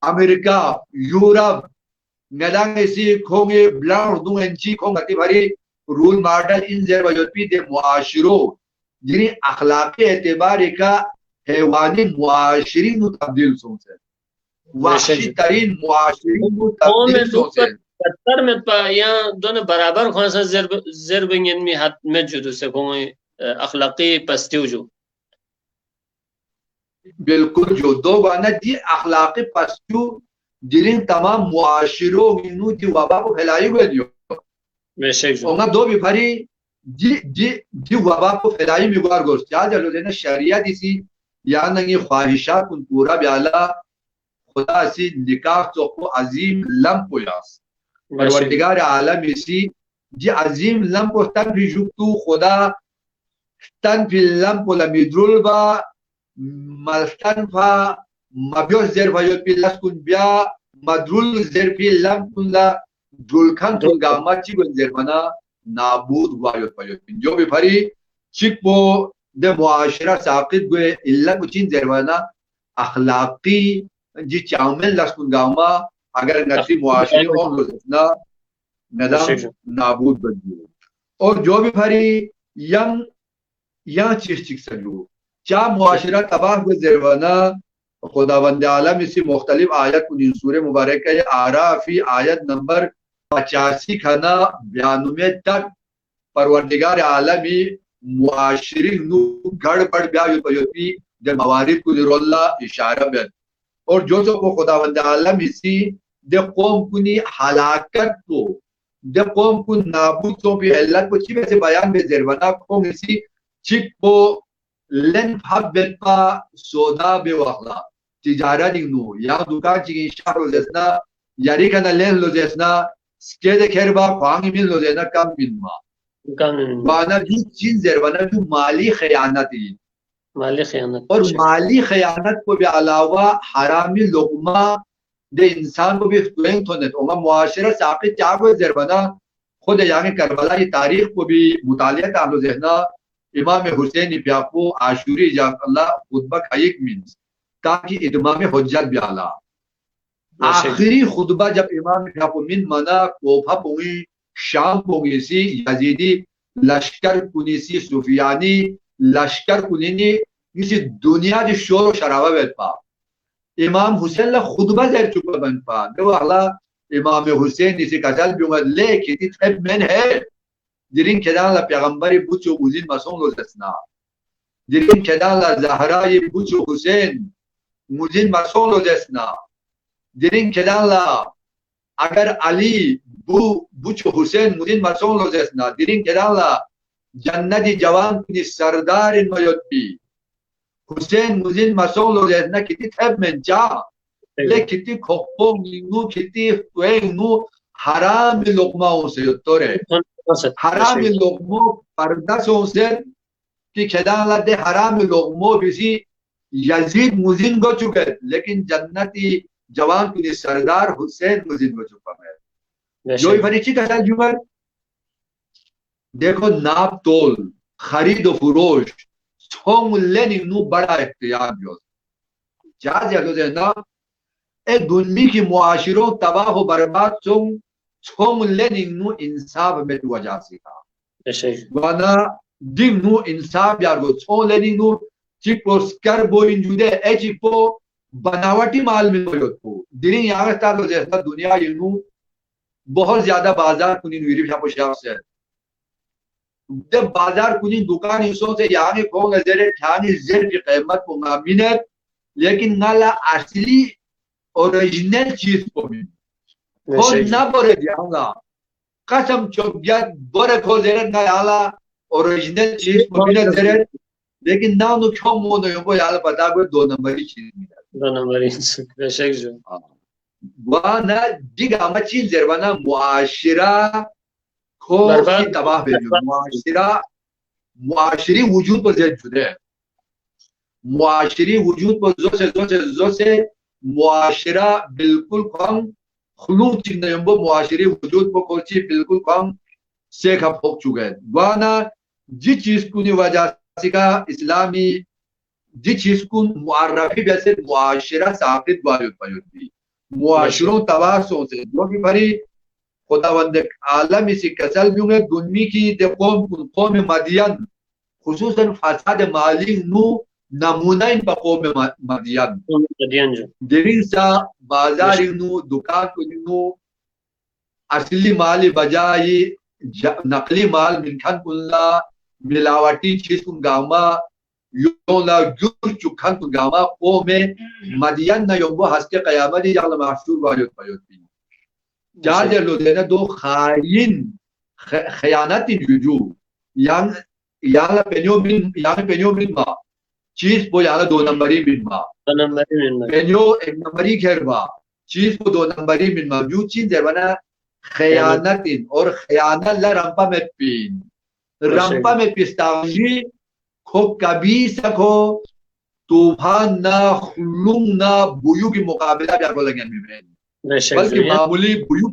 अमेरिका यूरोप नदांग इसी खोंगे ब्लाउर दूं इंची खोंगती भरी रूल मॉडल इन जर वजोपी दे मुआशिरो जिनी अखलाकी एतबार का हैवानी मुआशिरी नु तब्दील सोचे वहशी तरीन मुआशिरी नु तब्दील सोचे सत्तर में पा या दोनों बराबर कौन सा ज़रब में हाथ में जुदू से कोई अखलाकी पस्ती जो बिल्कुल जो दो वाना जी अखलाकी पस्तू जिन तमाम मुआशिरों नु जी वबा को फैलाई हुए दियो ओंगा दो भी भरी जी जी जी वबा को फैलाई मिगवार गोश्त क्या जलो देना शरियत इसी या नंगी ख्वाहिशात उन पूरा ब्याला खुदा सी निकाह तो को अजीम लम को यास परवरदिगार आलम इसी जी अजीम लम को तन भी जुक्तु खुदा तन भी लम को लमिद्रुल बा मल्तन फा मबियो जर भयो पिलस कुन ब्या मद्रुल जर भी लम कुला दुलखन तो गामा ची को जर बना नाबूद वायो भयो जो भी भरी चिपो दे मुआशरा साकित गए इल्ला कुचिन जरवाना अखलाकी जी चाउमेन लस्कुन गामा अगर नसी मुआशरे और लोजना नदाम नाबूद बन गए और जो भी भरी यंग या चीज चिक सलू चा मुआशरा तबाह हुए जरवाना खुदावंद आलम इसी मुख्तलिफ आयत कुन सूरह मुबारक है आराफी आयत नंबर 85 खाना 92 तक परवरदिगार आलमी मुआशिरी नु गड़बड़ ब्यायोपयोती दे मवारिद को निरोल्ला इशारा बेन और जो को खुदावंद आलम इसी दे कौम कुनी हलाकत को दे कौम को नाबूद तो भी अल्लाह को ची से बयान में जरवना कौम इसी चिक को len hab belpa soda be wahla tijara dingnu ya dukan chi sharo lesna yari kana len lo lesna skede kerba khwang min lo lesna kam binma bana भी चीज जरवाना जो माली खयानत और माली खयानत को भी अलावा हरामी लुकमा दे इंसान को भी फ्लुएंट होने तो मुआशरा साकित क्या को जरवाना खुद यहाँ करबला की तारीख को भी मुतालिया तालो जहना इमाम हुसैन प्यापो आशूरी जाकल्ला खुतबा खाइक मीन्स ताकि इमाम हुज्जत भी आला आखिरी खुतबा जब इमाम प्यापो मिन मना कोफा पोंगी शाम पोंगी सी यजीदी लश्कर कुनीसी सुफियानी लश्कर कुलिनी किसी दुनिया की शोर शराबा बेत पा इमाम हुसैन ला खुतबा जर चुका बन पा दो अला इमाम हुसैन इसी कजल भी उमर ले किती तब मन है जिरिन केदान ला पैगंबरी बुचो उजिन मसों लो जसना जिरिन केदान ला ज़हरा ये बुचो हुसैन मुजिन मसों लो जसना जिरिन केदान ला अगर अली बुचो हुसैन मुजिन मसों लो जसना जिरिन केदान ला जन्नती जवान की सरदार इन मयोती हुसैन मुजिन मसों लो जसना किती तब मन जा ले किती खोपो नींगू किती तुएंगू हराम लोकमाओं से तोरे हराम लोकमो पर्दासों से कि खेदाला दे हराम लोकमो किसी यजीद मुजिन go चुके लेकिन जन्नती जवान की सरदार हुसैन मुजिन go चुका है जो फरीची का जुमर देखो नाप तोल खरीद व फरोश छोंग लेनी नु बड़ा इख्तियार जो जा जलो देना ए दुनिया की मुआशिरों तबाह व बर्बाद छोंग लेनी नु इंसाफ में तू वजह सीखा वाना दिन नु इंसाफ यार वो छोंग लेनी नु चिको स्कर बो इंजुदे ए चिको बनावटी माल में हो दिनी यहाँ तालो जैसा दुनिया यूं बहुत ज्यादा बाजार कुनी वीरी शाप से जब बाजार कुनी दुकान इसों से यहाँ के कौन नजरे ठानी जेर की कीमत को मामिनत लेकिन नाला असली ओरिजिनल चीज को मिल हो ना बोले जाऊंगा कसम चौबियत बोरे खो जेर ना याला ओरिजिनल चीज को मिल जेर लेकिन ना नु क्यों मोनो यो याला पता को 2 नंबरी चीज मिला 2 नंबरी बेशक जो वाना जिगा मचीन जेर वाना मुआशिरा को तबाह भेजो मुआशिरी वजूद पर जेर जुदे मुआशिरी वजूद पर जो से मुआशिरा बिल्कुल कम खुलूक चिन्ह यंबो मुआशिरी वजूद पर कोची बिल्कुल कम से खप हो चुके हैं वाना जी चीज को नहीं वजह का इस्लामी जी चीज को मुआरफी वैसे मुआशिरा साकित वायुद पयुद्दी मुआशिरों तवासों से जो कि भरी खुदावंद आलम इसी कसल भी होंगे दुनिया की कौम मदियन खुसूसन फसाद माली नु नमूना इन कौम मदियन दिरिन सा बाजार नु दुकान को नु असली माली बजाई नकली माल मिनखन कुल्ला मिलावटी चीज कुन गामा योला जुर चुखन कुन गामा ओ में मदियन न योंबो हस्ते कयामत ही जाल माशूर वायुद पयुद्दी चार जलो देना दो खाइन खयानत युजू याला पेन्यो मिन मा चीज को याला 2 नंबरी मिन मा पेन्यो 1 नंबरी खेर बा चीज को 2 नंबरी मिन मा जो चीज है बना खयानतिन और खयानत ला रंपा में पिस्तांगी खो कभी सको तूफान ना खुलूम ना बुयू की मुकाबला भी आपको लगे बल्कि मामूली बुयू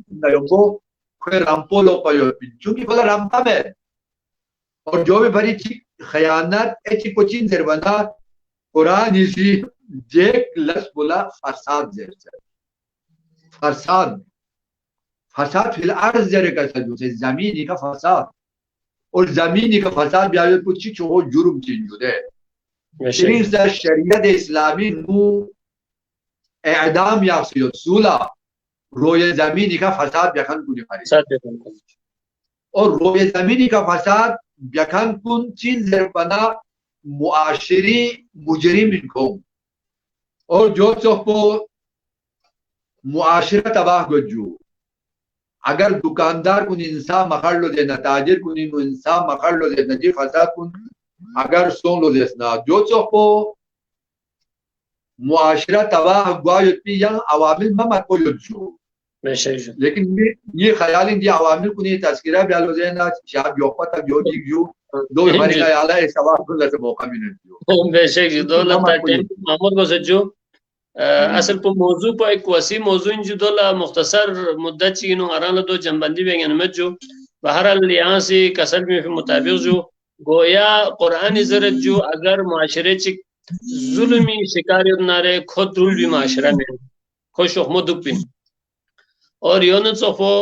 को कोई रंपो लो पायो चूंकि बोला रंपा में और जो भी भरी खयानत ऐसी कुछ चीज बना कुरान इसी जेक लस बोला फसाद जैसे फसाद फिल अर्ज जरे का से जमीनी का फसाद और जमीनी का फसाद भी आगे कुछ चीज़ जुर्म चीज है शरीयत इस्लामी नु एदाम या सूला रोए जमीनी का फसाद व्यखन कुन और रोए जमीनी का फसाद व्यखन कुन चीज बना मुआशिरी मुजरिम इनको और जो को मुआशिरा तबाह गजू अगर दुकानदार कुन इंसान मखड़ लो देना ताजिर कुन इंसान मखड़ लो देना जी फसाद कुन अगर सोन लो देना जो को मुआशिरा तबाह गुआयती या अवामिल मत को जो लेकिन ये ख्याल ये अवामिल कुन तस्करा भी आलो देना शाब योपा तक जो दो हमारे का आला है सवाल को से मौका मिले जो बेशक दौलत मोहम्मद को सज्जो असल पर मौजू पर एक वसी मौजू इन जुदोला मुख्तसर मुद्दत चीनो आरान दो जंबंदी बेगन में जो बहरहाल यहाँ से कसर में मुताबिक जो गोया कुरान इजरत जो अगर माशरे चिक जुल्मी शिकारी नारे खुद रूल भी माशरा में खुश मुदुपिन और योन सोफो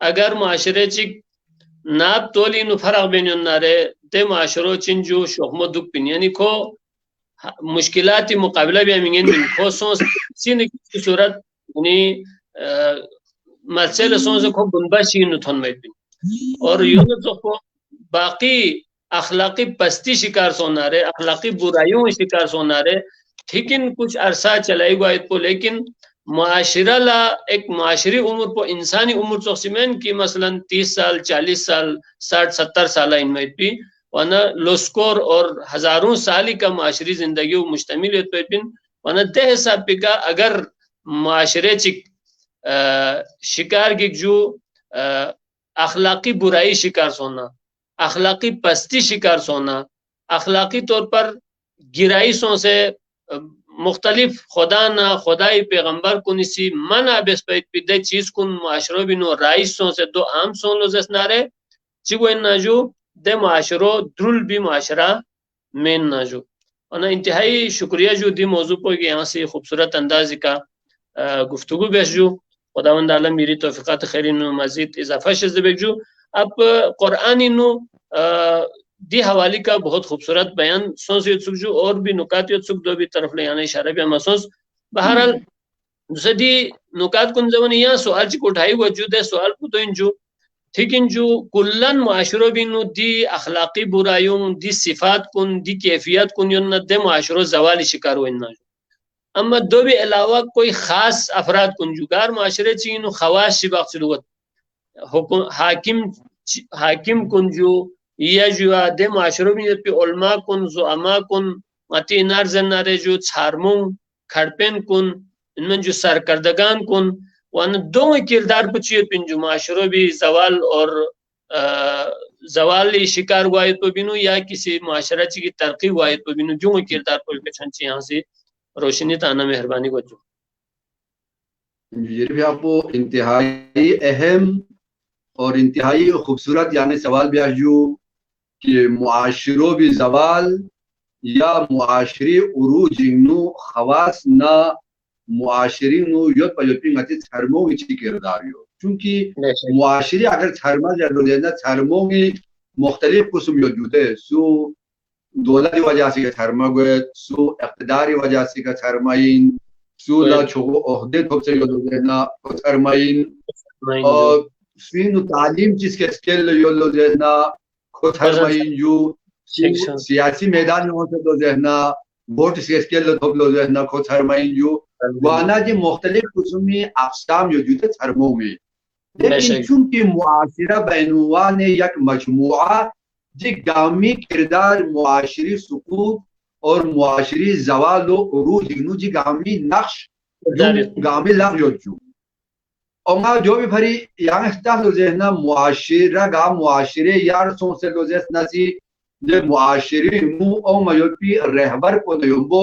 अगर माशरे चिक नाब तोली नु फरक बेन नारे ते माशरो चिंजू शोखमो दुख पिन यानी को मुश्किलाती मुकाबला भी अमीन बिन को सोच सीन की सूरत यानी मसले सोच को बुनबा शीन थन में बिन और यूं तो को बाकी अखलाकी पस्ती शिकार सोना रे अखलाकी बुराइयों शिकार सोना रे ठीक इन कुछ अरसा चलाई हुआ को लेकिन मुआशिरा ला एक मुआशरी उम्र को इंसानी उम्र तो सीमेन की मसलन 30 साल 40 साल 60-70 साल इनमें भी वना लोस्कोर और हजारों साल का मुआशरी जिंदगी मुश्तमिल है तो वना दे हिसाब का अगर मुआशरे चिक शिकार की जो अखलाकी बुराई शिकार सोना अखलाकी पस्ती शिकार सोना अखलाकी तौर पर गिराइशों से मुख्तलिफ खुदा ना खुदाई पैगंबर को निसी मन आबेस पे चीज कुन मुआशरो बिनो राइसों से दो आम सोन लो जसनारे चिगो इन नाजू दे मुआशरो द्रुल भी मुआशरा मेन नाजू और इंतहाई शुक्रिया जो दी मौजू को यहाँ से खूबसूरत अंदाज का गुफ्तगू बेश जो खुदावंद आलम मेरी तौफीकात खैरिन मजीद इजाफा शज़बेजू अब कुरानी नु दी हवाली का बहुत खूबसूरत बयान सोच जो और भी नुकात दो भी तरफ ले आने इशारा भी महसूस बहरहाल दूसरी नुकात कुन जवन यहाँ सवाल चिक उठाई वजूद है सवाल को तो इंजू ठीक इंजू कुल्लन मुआशरो भी नु दी अखलाकी बुराइयों दी सिफात कुन दी कैफियत कुन युन दे मुआशरो जवाली शिकार हो इन्ना अम्मा दो भी अलावा कोई खास अफराद कुन जुगार मुआशरे चीन खवास शिबाक सिलुगत हाकिम कुन जो या जो दे माशरो में पे उलमा कुन ज़ुअमा कुन मती नार जन्नारे जो छारमुंग खड़पेन कुन इनमें जो सरकर्दगान कुन वन दो किरदार पुछिए पिन जो माशरो भी जवाल और जवाल शिकार हुआ है तो बिनु या किसी माशरा की तरक्की हुआ है तो बिनु जो किरदार को छंची यहाँ से रोशनी ताना मेहरबानी को जो ये भी आपको इंतहाई अहम और इंतहाई खूबसूरत यानी सवाल भी आजू कि मुआशरो भी जवाल या मुआशरी उरूज नु खवास ना मुआशरी नु योत पयोपी गति धर्मों की किरदार यो क्योंकि मुआशरी अगर धर्म जरूर है ना धर्मों की मुख्तलिफ किस्म मौजूद है सो दौलत की वजह से धर्म गए सो इक़्तिदार की वजह से धर्माइन सो ला छोको ओहदे तो से यो ना धर्माइन और स्वीन तालीम जिसके स्केल यो लो देना खुद धर्माइन जो सियासी मैदान में होते तो देना वोट से स्केल लो लो देना खुद धर्माइन जो वाना जी मुख्तलिफ किस्म अक़साम मौजूद है धर्मों में लेकिन चूंकि मुआशिरा बैनुवा ने एक मजमुआ जी गामी किरदार मुआशरी सुकूत और मुआशरी जवालो उरूज इनु जी गामी नक्श गामी लग जो और जो भी भरी यहाँ इख्तियार लोजेना मुआशिरा गा मुआशिरे यार सो से लोजेना सी जे मुआशिरी मु ओ मयोपी रहबर को नयोबो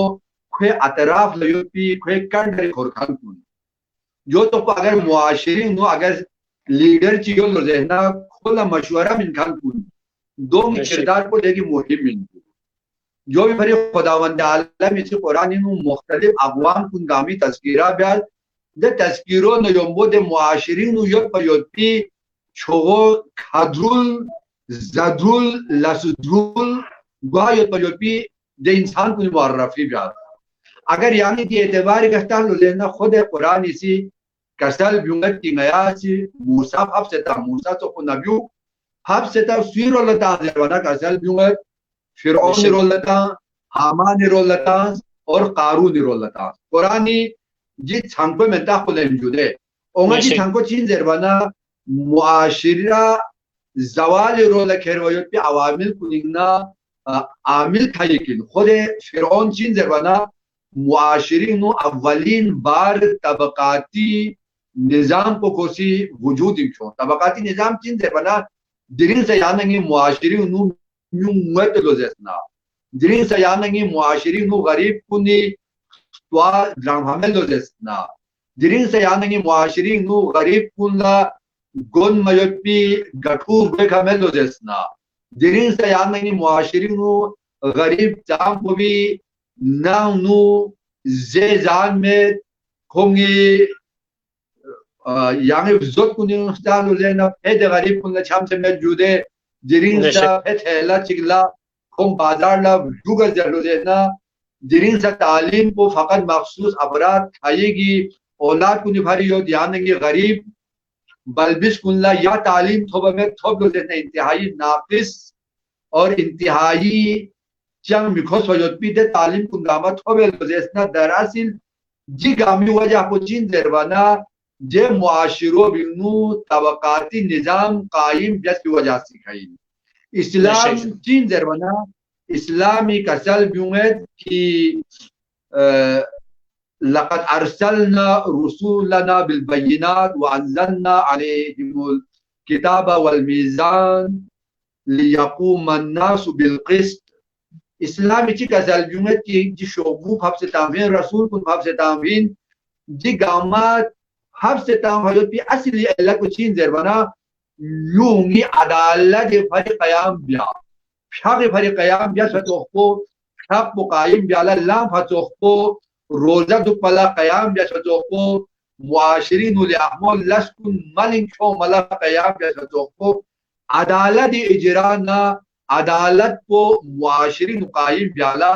खे अतराफ लयोपी खे कंडरे खोरखान कुन जो तो अगर मुआशिरी नु अगर लीडर चियो लोजेना खोला मशवरा मिन खान कुन दो किरदार को लेके मुहिम मिन जो भी भरी खुदावंद आलम इस कुरान नु मुख्तलिफ अक़वाम कुन गामी तज़किरा ब्याल de tazkiro no yombo de muashirin no yok payotti chogo khadrul zadrul lasudrul gayot payotti de insan को मुअर्रफी ब्याद अगर यानी कि एतबार करता लो लेना खुद कुरान इसी कसल बिंगत की नया सी मूसा अब से था मूसा तो को नबियु अब से था फिर अल्लाह जरवाना कसल बिंगत फिरौन रोलता हामान रोलता और कारून रोलता कुरानी जी छांको में ताकुले मौजूदे ओंगा जी छांको चीन जरवाना मुआशिरा जवाल रोल खेरवायोत पे अवामिल कुनिंगना आमिल था लेकिन खुदे फिरौन चीन जरवाना मुआशिरी नु अव्वलीन बार तबकाती निजाम को कोसी वजूद इच्छो तबकाती निजाम चीन जरवाना दिरिन से यानंगी मुआशिरी नु न्यूमत लोजेसना दिरिन से यानंगी मुआशिरी नु गरीब कुनी तो ड्रामेलो जैसना दिरिन से यानंगी मुआशिरी नु गरीब कुला गुन मयोपी गठू बेखमेलो जैसना दिरिन से यानंगी मुआशिरी नु गरीब जाम को भी ना नु जे जान में खोंगी यांगे जोत कुनी स्टालो लेना पेद गरीब कुला छाम से में जुदे jirin sa hela chigla kong bazar la jugal jalode na jirin sa तालीम को फकत मखसूस अफराद आएगी औलाद को निभारी हो ध्यान देंगे गरीब बल्बिस कुल्ला या तालीम थोबा में थोब लोग इंतहाई नाकिस और इंतहाई जंग मिखोस वजोदपी दे तालीम कुंगामा थोबे लोजेसना दरासिल जी गामी वजह को चीन दरवाना जे मुआशिरो बिनु तबकाती निजाम कायम जैसी वजह सिखाई इस्लाम चीन दरवाना इस्लामी कसल ब्यूमेद की लक़द अरसलना रुसूलना बिलबय्यिनात व अंज़लना अलैहिमुल किताब वल मीज़ान लियक़ूमन नासु बिलक़िस्त इस्लामी ची कसल ब्यूमेद की जी शोगू हफ्से तामीन रसूल कुन हफ्से तामीन जी गामात हफ्से तामीन भी असली अल्लाह को चीन दरवाना यूंगी अदालत फरी क़याम बिया शाक़ फरी क़याम बिया सतोखो शाक़ मुक़ायम बिया लाम फतोखो रोज़ा दुपला क़याम बिया सतोखो मुआशिरीन उल अहमल लस्कुन मलिक शो मला क़याम बिया सतोखो अदालत इजराना अदालत को मुआशिरीन कायम बिया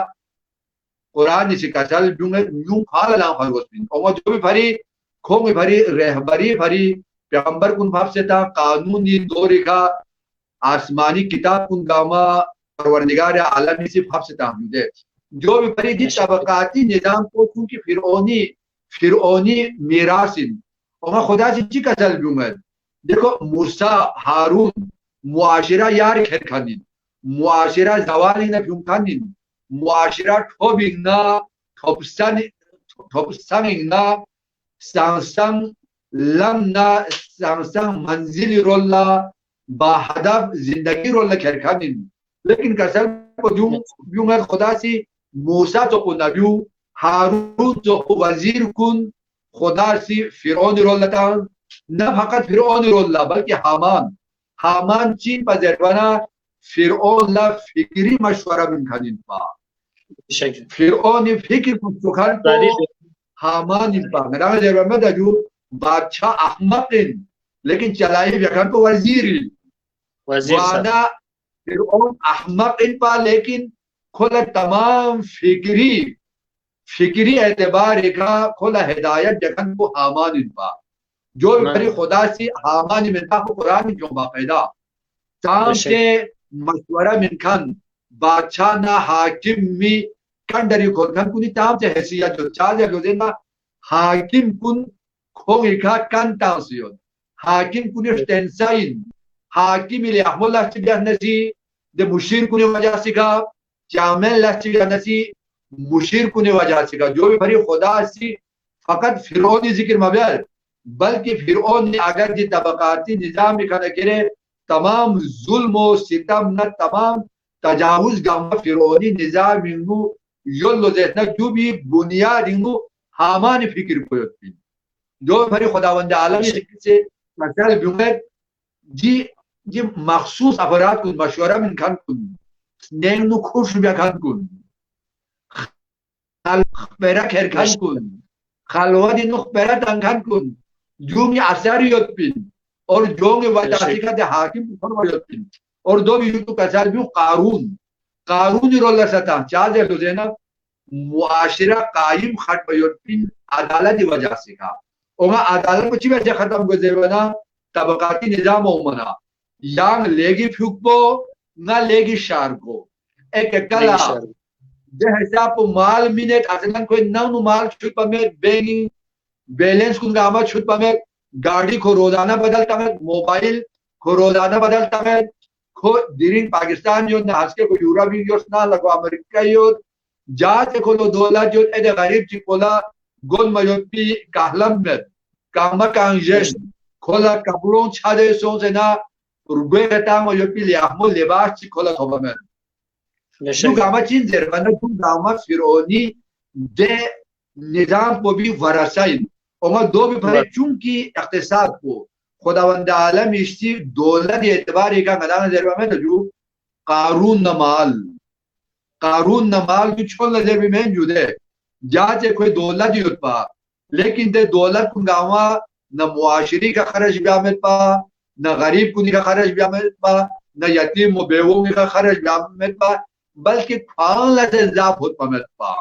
कुरान से कसल बियूंगे यूं खाला लाम फरगोस्पिन और जो भी फरी खोंग फरी रहबरी फरी पैगंबर कुन भाव से था कानून इन दौर का आसमानी किताब कुन गामा परवरदिगार आलमी से भाव से था मुझे जो भी फरी जिस तबकाती निजाम को क्योंकि फिरौनी मीरासिन और खुदा से ची कसल बियूंगे देखो मूसा हारून मुआशिरा यार खेर खानिन मुआशिरा जवाली ना बियूं खानिन मुआशिरा ठोबिंगना ठोपसांगिंगना सांसंग लमना सांसंग मंजिल रोला बाहदफ जिंदगी रोला खेरखानिन लेकिन कसर को यूं खुदा से मूसा तो को नबियू हारून तो को वजीर कुन खुदा से फिरौन रोला था न फकत फिरौन रोला बल्कि हामान चीन पर जरवाना फिरौन ला फिक्री मशवरा बिन खानिन पा फिरौन फिक्र को सुखान तो हामान इम्पा मेरा जरूर में दजू बादशाह अहमकिन लेकिन चलाई व्यक्ति को वजीरी वादा फिरौन अहमकिन पा लेकिन खोला तमाम फिक्री एतबार का खोला हिदायत जखन को हामान इम्पा जो बड़ी खुदा से हामान मिलता को कुरान जो बाकायदा ताम के मशवरा मिनखन बादशाह ना हाकिम मी कंडरी खोलखन कुनी ताम से हैसियत जो चाल जो देना हाकिम कुन खोंगे का कंटासियन हाकिम कुनी स्टेंसाइन हाकिम ले अहमल लास्टिया नसी दे मुशीर कुनी वजह सिका चामेल लास्टिया नसी मुशीर कुनी वजह सिका जो भी भरी खुदा सी फकत फिरौनी जिक्र मबल बल्कि फिरौन ने अगर जी तबकाती निजाम में खड़ा करे तमाम जुल्म और सितम न तमाम तजावुज गामा फिरौनी निजाम इंगू योलो जैसा जो भी बुनियाद इंगू हामान फिक्र को योती जो भरी खुदावंद आलम से मसल बिउमेद जी मखसूस अफराद को मशवरा में खान कुन नेंग नु खुश बिया खान कुन खाल पेरा खैर खान कुन खालवादी नु पेरा तंग खान कुन जूंगी आसारी योतपिन और जोंगे वातासिका दे हाकिम फरवा योतपिन और दो भी तो कसाल भी कारून रोल सता चार दे तो देना मुआशिरा कायम खट बयोतपिन अदालत की वजह से का ओगा अदालत को चिवे खत्म को देवना तबकाती निजाम ओमना यांग लेगी फुकबो ना लेगी शार को एक कला जे हिसाब माल मिनट असन कोई नौ माल छुट पमे बैंकिंग बैलेंस कुन गामा छुट पमे गाड़ी को रोजाना बदलता है मोबाइल को रोजाना बदलता है खो दिरिन पाकिस्तान जो नाज के को यूरोप योजना लगो अमेरिका यो जाते को $2 जो ए गरीब चिकोला गोल मयोपी काहलम में कामा कांजेन खोला कपड़ों छादे सो से ना रुगे कटा मयोपी लियामो लिबास चिकोला थोबा में जो गामा चीन जरबना जो गामा फिरौनी दे निजाम को भी वरासाइन और दो भी भरे चूंकि इक्तिसाद को खुदावंद आलम इसी दौलत एतबार का गदान जरबा में जो कारून नमाल भी छोड़ नजर भी में जुदे जाते कोई दौलत ही उत्पा लेकिन दे दौलत कुन गावा न मुआशिरी का खर्च भी आमिल पा न गरीब कुनी का खर्च भी आमिल पा न यतीम व बेवों का खर्च में पा बल्कि ख्वांग से जाफ होत पमेत पा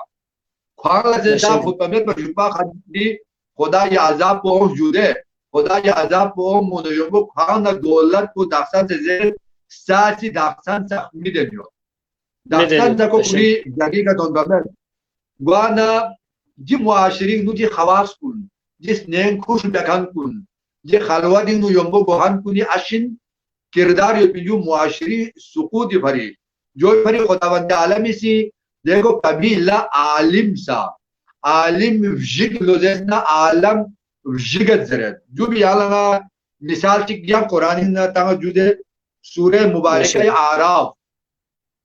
ख्वांग से जाफ होत पमेत पर शुपा खादी खुदा या अजाब को जुदे खुदा या अजाब को मुनयबो ख्वांग दौलत को दाखसान से जे सासी दाखसान से मिदेनियो दाखसान को पूरी जगह का दोन बमेत गुआना जी मुआशरी नु जी खवास कुन जिस नें खुश बेखान कुन जी खलवादी नु यम्बो गोहान कुनी अशिन किरदार यो मुआशरी सुकूत भरी जो भरी खुदावंद आलमी सी देखो कभी ला आलिम सा आलिम जिग लोजेना आलम जिगत जरत जो भी आला मिसाल चिकिया कुरान ना ता जुदे सूरह मुबारक आराफ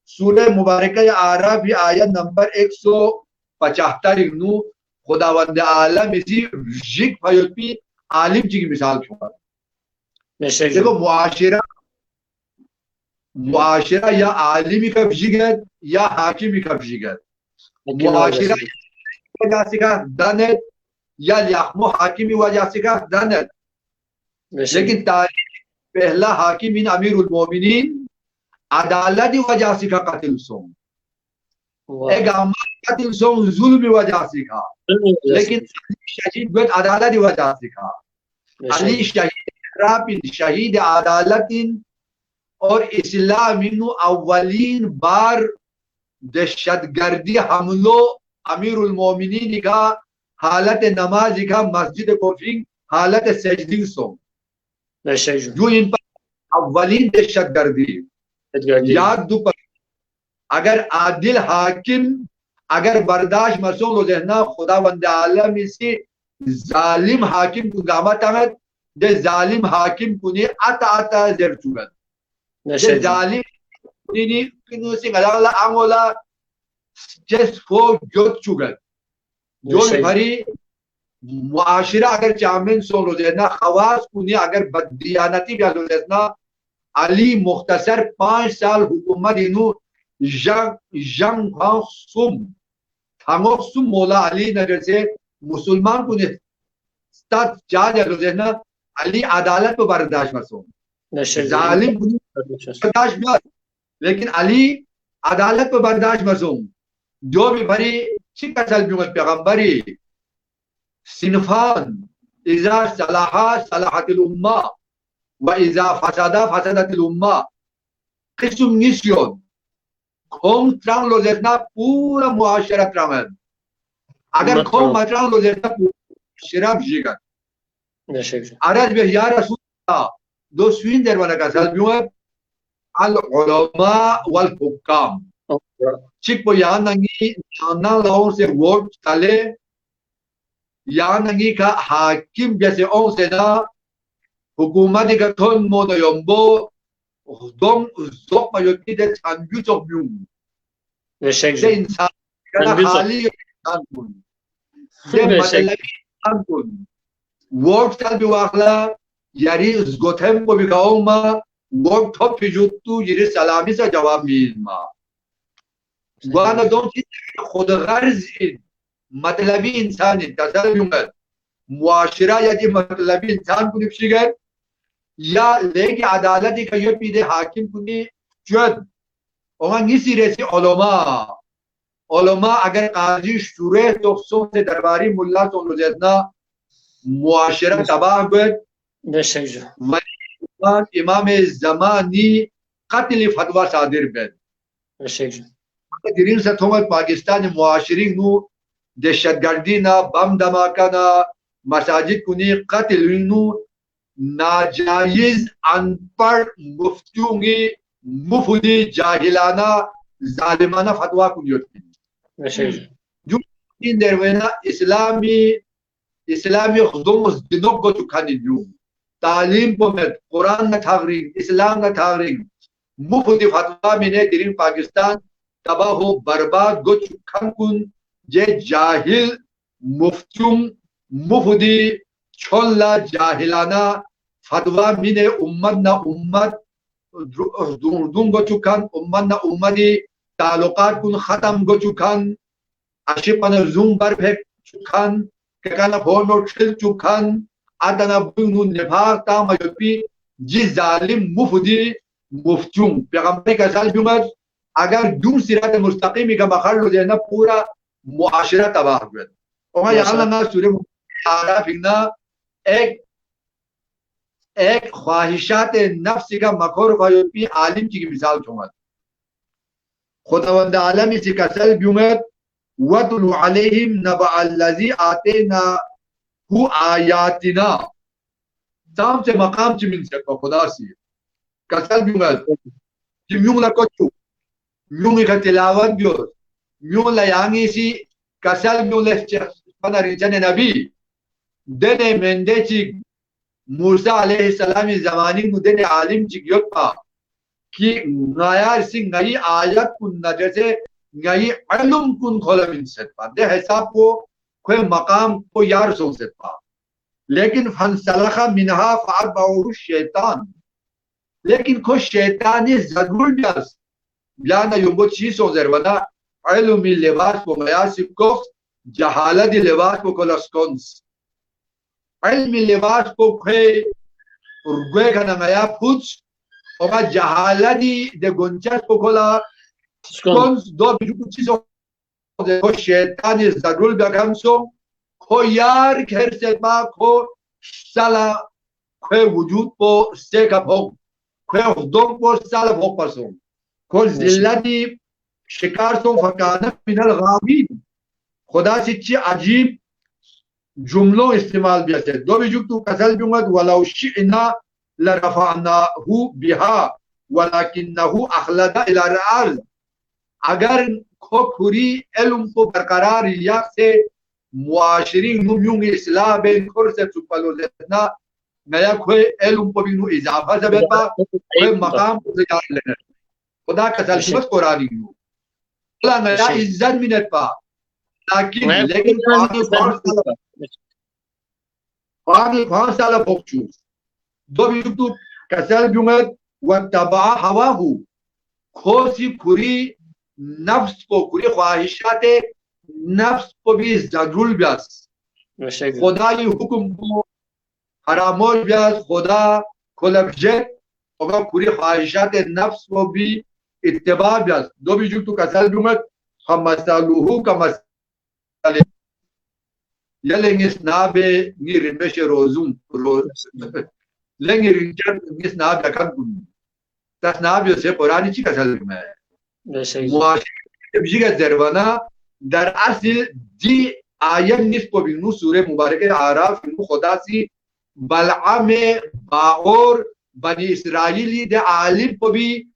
सूरह मुबारक आराफ भी आयत नंबर 175 नु खुदावंद आलम इसी जिग फयोपी आलिम जी की मिसाल छोड़ा देखो मुआशिरा या आलिमी का जिगत या हाकिमी का जिगत मुआशिरा वजह से का दानत या याखमो हाकिमी वजह से का दानत लेकिन तारीख पहला हाकिम अमीरुल मोमिनीन अदालत वजह से का कत्ल सोम एक कत्ल सोम जुल्म वजह से का लेकिन शहीद बेट अदालत वजह से का अली शहीद अदालतिन और इस्लामीनु अव्वलीन बार दहशतगर्दी हमलों अमीरुल मोमिनीन का हालत नमाज का मस्जिद कोफिंग हालत सजदी सो जो इन पर अव्वलीन दहशतगर्दी याद दो पर अगर आदिल हाकिम अगर बर्दाश्त मसूल हो जाना खुदावंद आलम इसी जालिम हाकिम को गामत दे जालिम हाकिम कुने आता जर चुगत दे जालिम कुनी किनु सिंग अला आंगोला जस्ट फो जोत चुगत जो भरी मुआशिरा अगर चामिन सो हो जाना खवास कुने अगर बददियानती भी हो जाना अली मुख्तसर 5 साल हुकूमत इनु जंग सुम थांगो सुम मौला अली नगर से मुसलमान को ना अली अदालत पर बर्दाश्त मसूम जालिम बर्दाश्त मत लेकिन अली अदालत पर बर्दाश्त मसूम जो भी भरी शिकल पैगंबरी सिनफान इजा सलाहा सलाहतिल उम्मा व इजा फसादा फसादातिल उम्मा किस्म निस्योन खोम त्रंग लो देखना पूरा मुआशरा त्रंग अगर खोम मत्रंग लो देखना शराब जिगत अरज में या रसूल दो स्वीन दरवाना का सल्बियों अल उलमा वल हुक्काम चिक पो या नंगी ना लाओ से वोट चले या नंगी का हाकिम जैसे ओ से ना हुकूमत का थोन mono यम्बो dom zok mayoki de tanju zok byung de insan kana hali insan kun de matlabi insan kun work tal bi wakhla yari zgotem ko bi kauma work top pijuttu yiri salami sa jawab milma wana don ki khud gharz matlabi insan tasal byung muashira ya ji matlabi insan kun bshigar या लेके अदालत का ये पीदे हाकिम कुनी जद और इसी रेसे ओलमा अगर काजी शुरे तो से दरबारी मुल्ला तो लुजना मुआशरा तबाह गए इमाम ज़मानी कत्ल फतवा सादिर बेद दिरीन से थोमत पाकिस्तान मुआशरी नु दहशतगर्दी ना बम धमाका ना मसाजिद कुनी कत्ल नु नाजायज अनपढ़ मुफ्तियोंगी मुफदी जाहिलाना जालिमाना फतवा कुनियत जो इन दरवेना इस्लामी खुदों दिनों को चुकाने जो तालीम को में कुरान न थागरिंग इस्लाम न थागरिंग मुफदी फतवा में ने दिरीन पाकिस्तान तबाह हो बर्बाद गो चुकान कुन जे जाहिल मुफ्तियों मुफदी छोला जाहिलाना फतवा मिने उम्मत ना उम्मत दूर गो चुकान उम्मत ना उम्मती ताल्लुकात कुन खत्म गो चुकान आशिपन जूम बर फेक चुकान ककाना फोनो छिल चुकान आदना बुनु निभाग ता मयपी जी जालिम मुफदी مفتون پیغمبری کسال بیومد اگر دون سیرت مستقیمی که مخلو دینا پورا معاشره تباه کرد اما یعنی نه سوره اعراف اینا एक ख्वाहिशात नफ्स का मखोर ख्वाहिश आलिम की मिसाल चुमत खुदावंद आलम इसी कसल बिउमत वतलु अलैहिम नबअ अल्लज़ी आतेना हु आयातिना ताम से मकाम चिमिन से खुदा सी कसल बिउमत जिम्युंग ला कोचु म्युंग का तिलावत गयो म्युंग ला यांगी सी कसल म्युंग ले पना रिजन नबी देने मेंडेची मूसा अलैहिस्सलाम ज़मानी मुदन आलिम चिगियोता कि नायार सिंह नई आयत कुन नजर से नई इल्म कुन खोलम इंसत दे हिसाब को कोई मकाम को यार सो सकता लेकिन फनसलखा मिनहा फअरबउ शैतान लेकिन को शैतानी जरूर बस बियाना युबो चीजों जरवना इल्म लिबास को मयास को जहालत लिबास को कोलस्कोन्स ilmi libas ko kwe urgwe kana ngaya puts oga jahaladi de gonchas ko kola skons do bijuku chiso de ko shaytan zarul bagamso ko yar kher se ba ko sala kwe wujud po se ka bhog kwe hudom po sala bhog paso ko zillati shikar so fakana min al ghabin khuda se chi ajib जुमलों इस्तेमाल भी है दो भी जुक्तु कसल बिउमत वलाउ शिअना लरफअनाहु बिहा वलाकिन्नहु अखलदा इला अर्ज अगर खो खुरी इल्म को बरकरार या से मुआशरी नुम्युंग इस्लाह बेन खुर से चुपलो लेना नया कोई इल्म को भी नु इजाफा से बेटा कोई मकाम को जिक्र लेना खुदा कसल बिउमत कुरानी नु अल्लाह नया इज्जत मिनत पा लेकिन Fagil kwan sala pokchus. Do bijutu kasal biumet wattaba hawahu. Khosi kuri nafs ko kuri ख्वाहिशाते नफ्स को भी जरूर ब्यास खुदा ये हुक्म को हरामोश ब्यास खुदा खोलबजे और कuri ख्वाहिशाते नफ्स को भी इत्तिबा ब्यास दो बिजुtu kasal biumet khamasaluhu kamasale Yelengis nabe ni rimeshe rozum lengi rinjan ngis nabe akan kun tas nabe se porani chi kasal me muashir zervana dar asil di ayat nis ko binu sure mubarak araf nu khuda si bal'am baor bani israili de alim ko bhi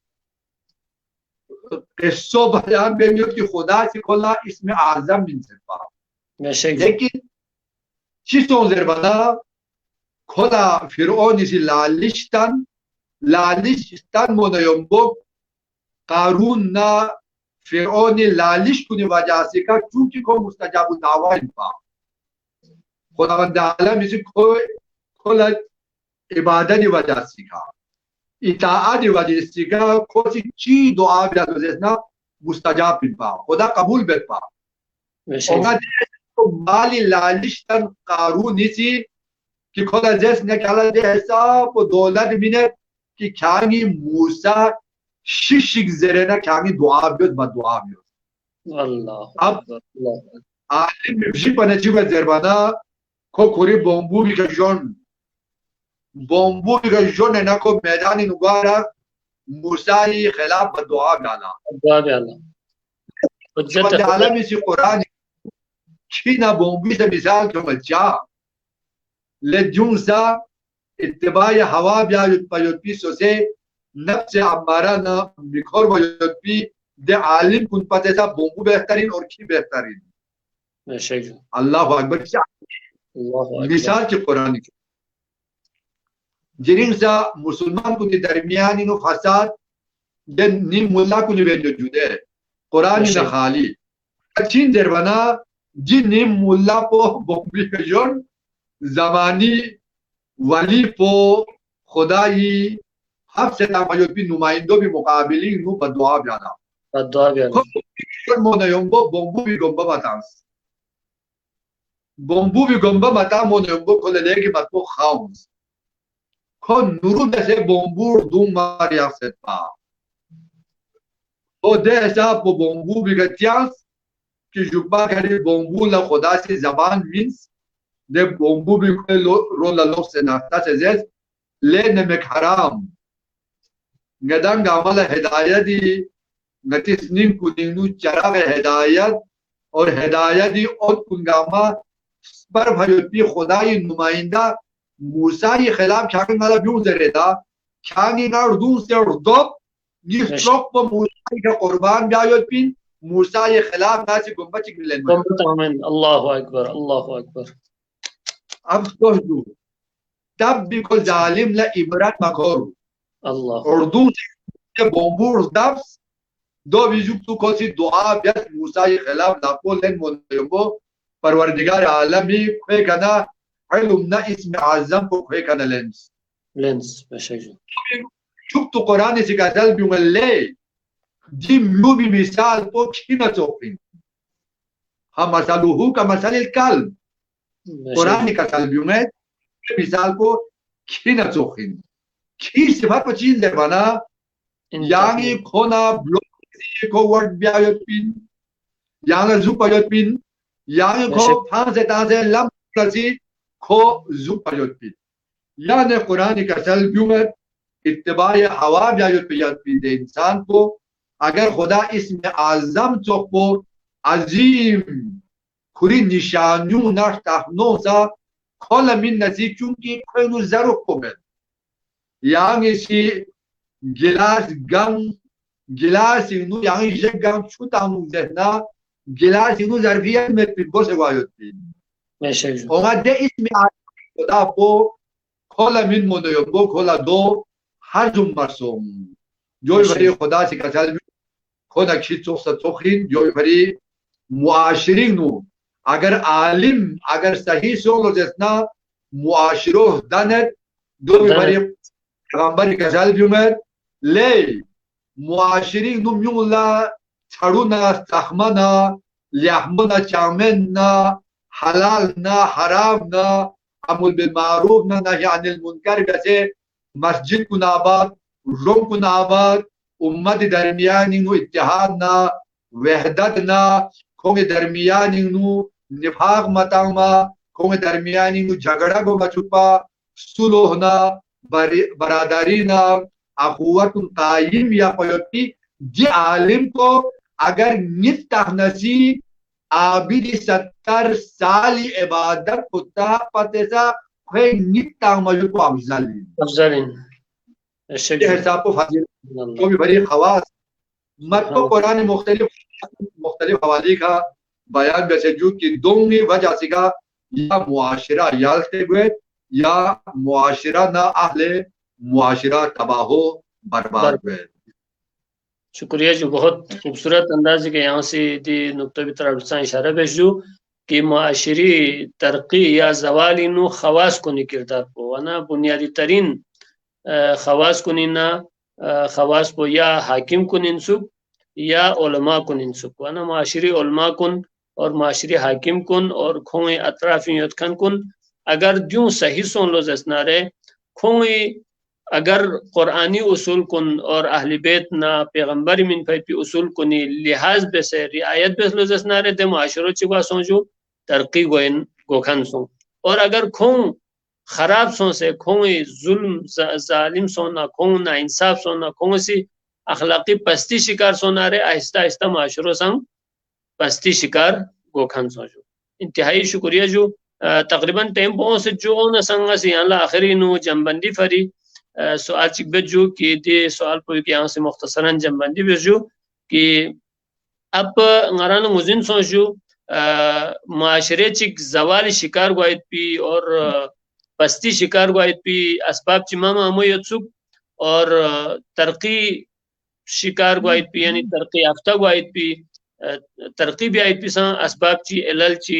qissो बयान बेमियो कि खुदा से खोला इसमें आज़म बिन सिफा लेकिन चीज़ों ज़रबना खुदा फिरौन इसी लालिशतन मोनयम्बो कारून ना फिरौन लालिश कुने वजह से का चूंकि को मुस्तजाबु दावा इनपा खुदावंद आलम इसी खोला इबादत की वजह से का इताअत की वजह से का कोई चीज़ दुआ बिला तो जैसे ना मुस्तजाब इनपा खुदा कबूल बेपा तो माली लालिशतन कारून इसी कि खुदा जैसे ने क्या दे ऐसा वो दौलत मिने कि ख्यांगी मूसा शिशिक ज़रेना ख्यांगी दुआ बियोत बदुआ बियोत अल्लाह अब आलिम बिशी पनेची में ज़रबाना को खुरी बॉम्बू भी कजोन है ना को मैदानी नुगारा मूसा ही खिलाफ बदुआ डाला आलम इसी Quran China bombi se misal como el cha le junsa ittibaya hawa biayut payut pi sose nafs amara na bikhor bayut pi de alim kun pate sa bombu behtarin और की behtarin Allahu akbar misal के कुरान की जिरिंग सा मुसलमान को दरमियानी no फसाद de ni mulla को ni bendo jude Quran ना खाली अच्छी दरबना जिन्हें मुल्ला पो बॉम्बी कजोन ज़मानी वाली पो खुदाई हब से तामयों भी नुमाइंदों भी मुकाबली नु बदुआ बियाना मोनयम्बो बॉम्बू भी गंबा मता मोनयम्बो को लेके मत को खाऊंस خو نورو دسه بومبور دوم ماریا ستا او ده حساب په بومبو بگتیاس که جوبا کاری بومبو لا خدا سی زبان مینس ده بومبو بگه رو لالوک سنافتا سزیز لی نمک حرام ندان گامل هدایتی نتیس نیم کنینو چراغ هدایت اور هدایتی اوت کنگاما پر بھیوتی خدای نمائندہ موسیٰ خلاف کھانگی مالا بیون زرده کھانگی نار دون سے اردوب نیستوک با موسیٰ کا قربان بیایوت پین موسیٰ خلاف ناسی گمبا چکن لین اللہ اکبر اللہ اکبر اب سوچ دو تب بھی کو ظالم لا عبرت مکھورو اردو سے بومبور دبس دو بیجوک تو کوسی دعا بیت موسیٰ خلاف لاپو لین مونیمو پروردگار عالمی کوئی کنا علم نا اسم اعظم کو کوئی کنا لینس بشکل چوک تو قرآن سے کہتل بیوں لے جی میو بھی مثال کو کھینا چوکیں ہم مثالوہو کا مثال الکلب قرآن کا مثال بیوں مثال کو کھینا چوکیں کھی صفت کو چیز دے بنا یعنی کھونا بلوک کو ورد بیایت پین یعنی زو پایت پین یعنی کو تانسے لم رسی کو زو پایت پین یعنی قرآن کا مثال بیوں اتباع ہوا بیایت پین دے انسان کو اگر خدا اسم اعظم چوک کو عظیم کھری نشانیوں ناش تحنوں سا کھول من نسی چونکہ کھوینو ضرور کو بین یعنی سی گلاس گم گلاس انو یعنی یک گم چھوتانو ذہنا گلاس انو ظرفیت میں پھر سے وایت پین اور دے اسم اعظم خدا کو کھول من منیبو کھولا دو ہر جم مرسوم جو بھری خدا سے کسل خدا کشید چوک سا چوکین جو بھری معاشرین نو اگر عالم اگر صحیح سولو جسنا معاشرو دانت دو بھری پیغمبر کسل بیومد لے معاشرین نو میولا چھڑونا سخمنا لیحمنا چامننا حلالنا حرامنا عمل بالمعروف نا نهی عن المنکر جیسے مسجد کن آباد روم کن آباد امت درمیانی نو اتحاد نا وحدت نا کھونگ درمیانی نو نفاق متاما کھونگ درمیانی نو جھگڑا کو مچوپا صلح نا برادری نا اخوت قائم یا قیوتی جی عالم کو اگر نفتح نسی عابد 70 سالی عبادت خدا پتیسا خوی نفتح مجھو کو افضلین حساب کو فضل تو بھی بڑی خواص مت کو قرآن مختلف حوالی کا بیان بیسے جو کہ دونی وجہ سے کا یا معاشرہ یالتے ہوئے یا معاشرہ نہ اہل معاشرہ تباہ و برباد ہوئے شکریہ جو بہت خوبصورت انداز کے یہاں سے دی نقطہ بھی طرف سے اشارہ پیش جو کہ معاشری ترقی یا زوال انو خواص کو نہیں کردار کو وانا بنیادی ترین خواص کو نینا خواص کو یا حاکم کو ننسب یا علماء کو ننسب وانا معاشری علماء کن اور معاشری حاکم کن اور کھوئیں اطرافیت کن اگر دیوں صحیح سون لوز اسنارے کھوئیں اگر قرآنی اصول کن اور اہل بیت نا پیغمبر من پی اصول کنی لحاظ بسے رعایت بس لوز اسنارے دے معاشروں چکوا سونجو ترقی گوئن گوکھن سون اور اگر کھوں خراب سون سے کھوں ظلم ظالم سونا کھوں نا انصاف سونا کھوں سی اخلاقی پستی شکار سونا رے آہستہ آہستہ معاشروں سنگ پستی شکار گوکھن سونجو انتہائی شکریہ جو تقریباً ٹیمپوں سے جو نہ سنگا سی اللہ آخری نو جنبندی فری سوال چک بجو کہ دے سوال پوئی کہ یہاں سے مختصراً جنبندی بجو کہ اب غران مزین سوچو معاشرے چک زوال شکار گوائد پی اور پستی شکار گوائد پی اسباب چمام آمو یتسوک اور ترقی شکار گوائد پی یعنی ترقی یافتہ گوائد پی ترقی بھی آئید پی سان اسباب چی علل چی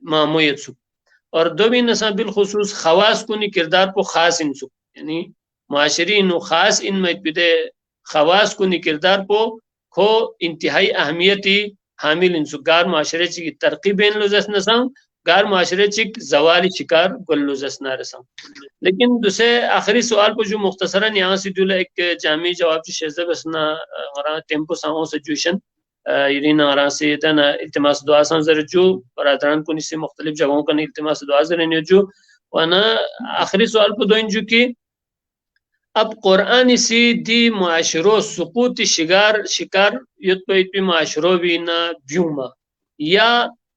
مامو یتسوک اور دو بھی نسان بالخصوص خواص کنی کردار پو خاص انسوک یعنی معاشری انو خاص ان میں پیدے خواص کنی کردار پو کھو انتہائی اہمیتی حامل انسوکار معاشرے چی کی ترقی بین لوزس نسان गार मुआशरे चिक जवाली शिकार गुल्लुजसना रसम। लेकिन दूसरे आखिरी सवाल पर जो मुख्तसरन यहाँ से जो एक जामी जवाब जो शेज़ बसना हमारा टेम्पो सामों से जूशन इरीना हमारा से इतना इल्तिमास दुआ संजर जो बरादरान को निसे मुख्तलिफ जगहों का इल्तिमास दुआ जरने जो वाना आखिरी सवाल पर दो इंजू की अब कुरान इसी दी मुआशरो सुकूत शिकार युद्ध पे मुआशरो भी ना ब्यूमा या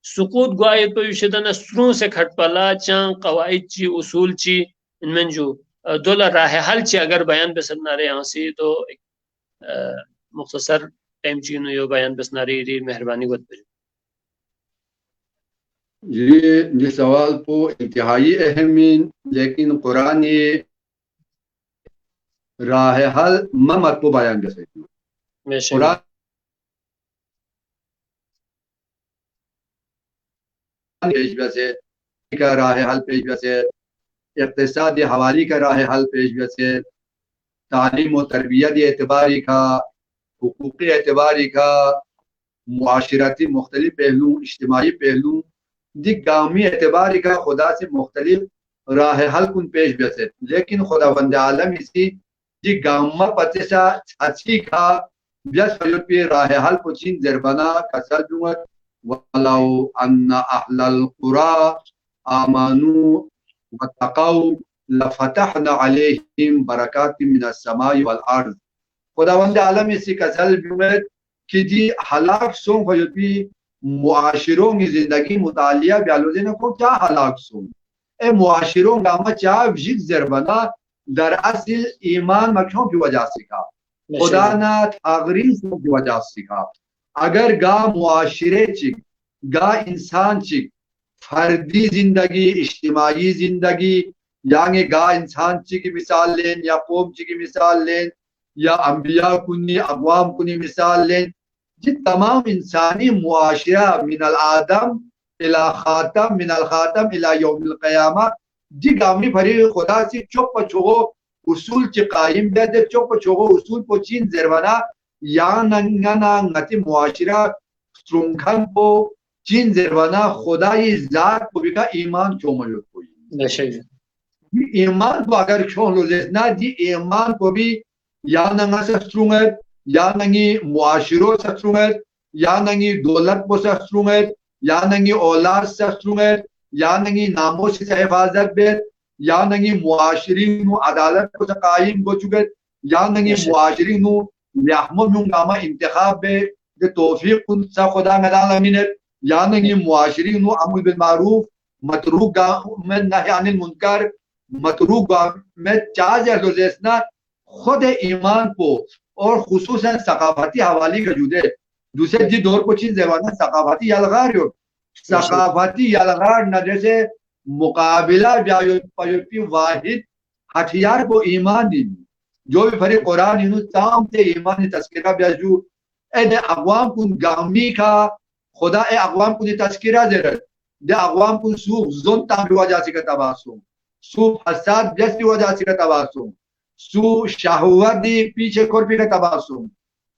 सुकूत गुआयत पे विशेषण स्रों से खटपला चां कवाइद ची उसूल ची इनमें जो दोला राह हल ची अगर बयान बसना रहे यहाँ से तो एक मुख्तसर टाइम ची यो बयान बसना रही मेहरबानी वत पर ये सवाल को इंतहाई अहमीन लेकिन कुरान ये राह हल मत को बयान कर सकती कुरान पेश से का राह हल पेश से इक़्तिसादी हवाली का राह हल पेश से तालीम और तरबियत एतबारी का हुकूकी एतबारी का मुआशरती मुख्तलिफ पहलू इज्तिमाई पहलू दिगामी एतबारी का खुदा से मुख्तलिफ राह हल कुन पेश से लेकिन खुदावंद आलम इसी दिगामा पतेसा अच्छी का व्यस पे राह हल पुचिन जरबना कसर दुवत वलाउ अन्ना अहलल कुरा आमानु वत्तक़ौ लफतहना अलैहिम बरकातिम मिनस समाई वल अर्ज़। खुदावंद आलम इसी कसर दुवत कि जी हलाक सों भी मुआशिरों की जिंदगी मुतालिया ब्यालोजना को क्या हलाक सों ए मुआशिरों गामा चा विजिक जरबना दरअसल ईमान मक्यों की वजह से का खुदा ना थागरी की वजह से का अगर गा मुआशिरे चिक गा इंसान चिक फर्दी जिंदगी इज्तिमाई जिंदगी यानी गा इंसान ची की मिसाल लें या कौम ची की मिसाल लें या अंबिया कुनी अक़वाम कुनी मिसाल लें जी तमाम इंसानी मुआशिरा मिनल आदम इला खातम मिनल खातम इला यौमिल क़यामा जी गामी भरी खुदा से चुप छोगो उसूल च कायम दे चुप छोगो उसूल को चीन जरवाना या नंगना ngati मुआशिरा श्रृंखल को चीन जरवाना खुदा ये जात को भी का ईमान क्यों मौजूद कोई ईमान को अगर क्यों लो लेना जी ईमान को भी या नंगा से स्ट्रुंगर या नंगी मुआशिरों से स्ट्रुंगर या नंगी दौलत को से स्ट्रुंगर या नंगी औलाद से स्ट्रुंगर या नंगी नामों से हिफाजत बेर या नंगी मुआशिरीन अदालत को कायम हो चुके या नंगी मुआशिरीन रहमो गामा इंतखाब बे दे तौफीक उन सा खुदा नदाल अमीनत या नंगी मुआशिरीन अमर बिल मारूफ मतरूक में नही अनिल मुनकर मतरूक में चार्ज है खुद ईमान को और खुसूसन सकाफती हवाली का जुदे दूसरे जी दौर को चीज देवाना सकाफती अलगार हो सकाफती अलगार न जैसे मुकाबिला वाहिद हथियार को ईमान दी जो भी फरे कुरान इनु ताम ते ईमान तस्कीरा ब्याजू ए दे अक़वाम कुन गामी का खुदा ए अक़वाम कुन तस्कीरा जरत दे अक़वाम कुन सूफ जोन ताम वजह से का तबासुम सूफ हसाद ब्यास की वजह से का तबासुम सू शाहवत दी पीछे खोरपी का तबासुम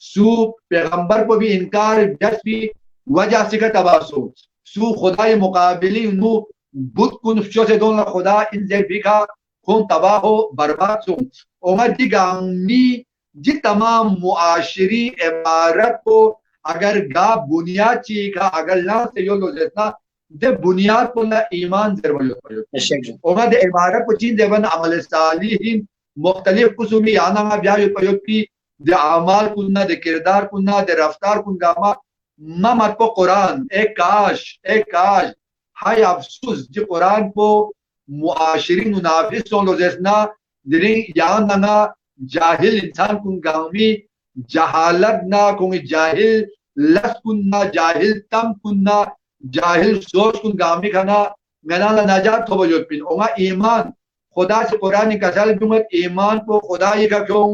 सू पैगंबर को भी इनकार ब्यास की वजह से का तबासुम सू खुदा मुकाबिली नु बुत कुन से दोनों खुदा इन भी का खून तबाह हो बर्बाद सो उमर जी गामी जी तमाम मुआशरी इमारत को अगर गा बुनियाद ची का अगर ना से यो लो जितना दे बुनियाद को ना ईमान जरवयो उमर दे इमारत को चीज देवन अमल सालिहीन मुख्तलिफ कुसुमी आना ब्याह प्रयोग की दे अमाल कुन्ना दे किरदार कुन्ना दे रफ्तार कुन गामा मत को कुरान एक काश हाय अफसोस जो कुरान को मुआशिरीन मुनाफिस सोलो जैसना दिरिंग यान ना जाहिल इंसान कुन गामी जहालत ना कुन जाहिल लस कुन्ना जाहिल तम कुन्ना जाहिल सोच कुन गामी खाना गना नजात हो जो पिन ओमा ईमान खुदा से कुरान का सल जुमत ईमान को खुदा ये का क्यों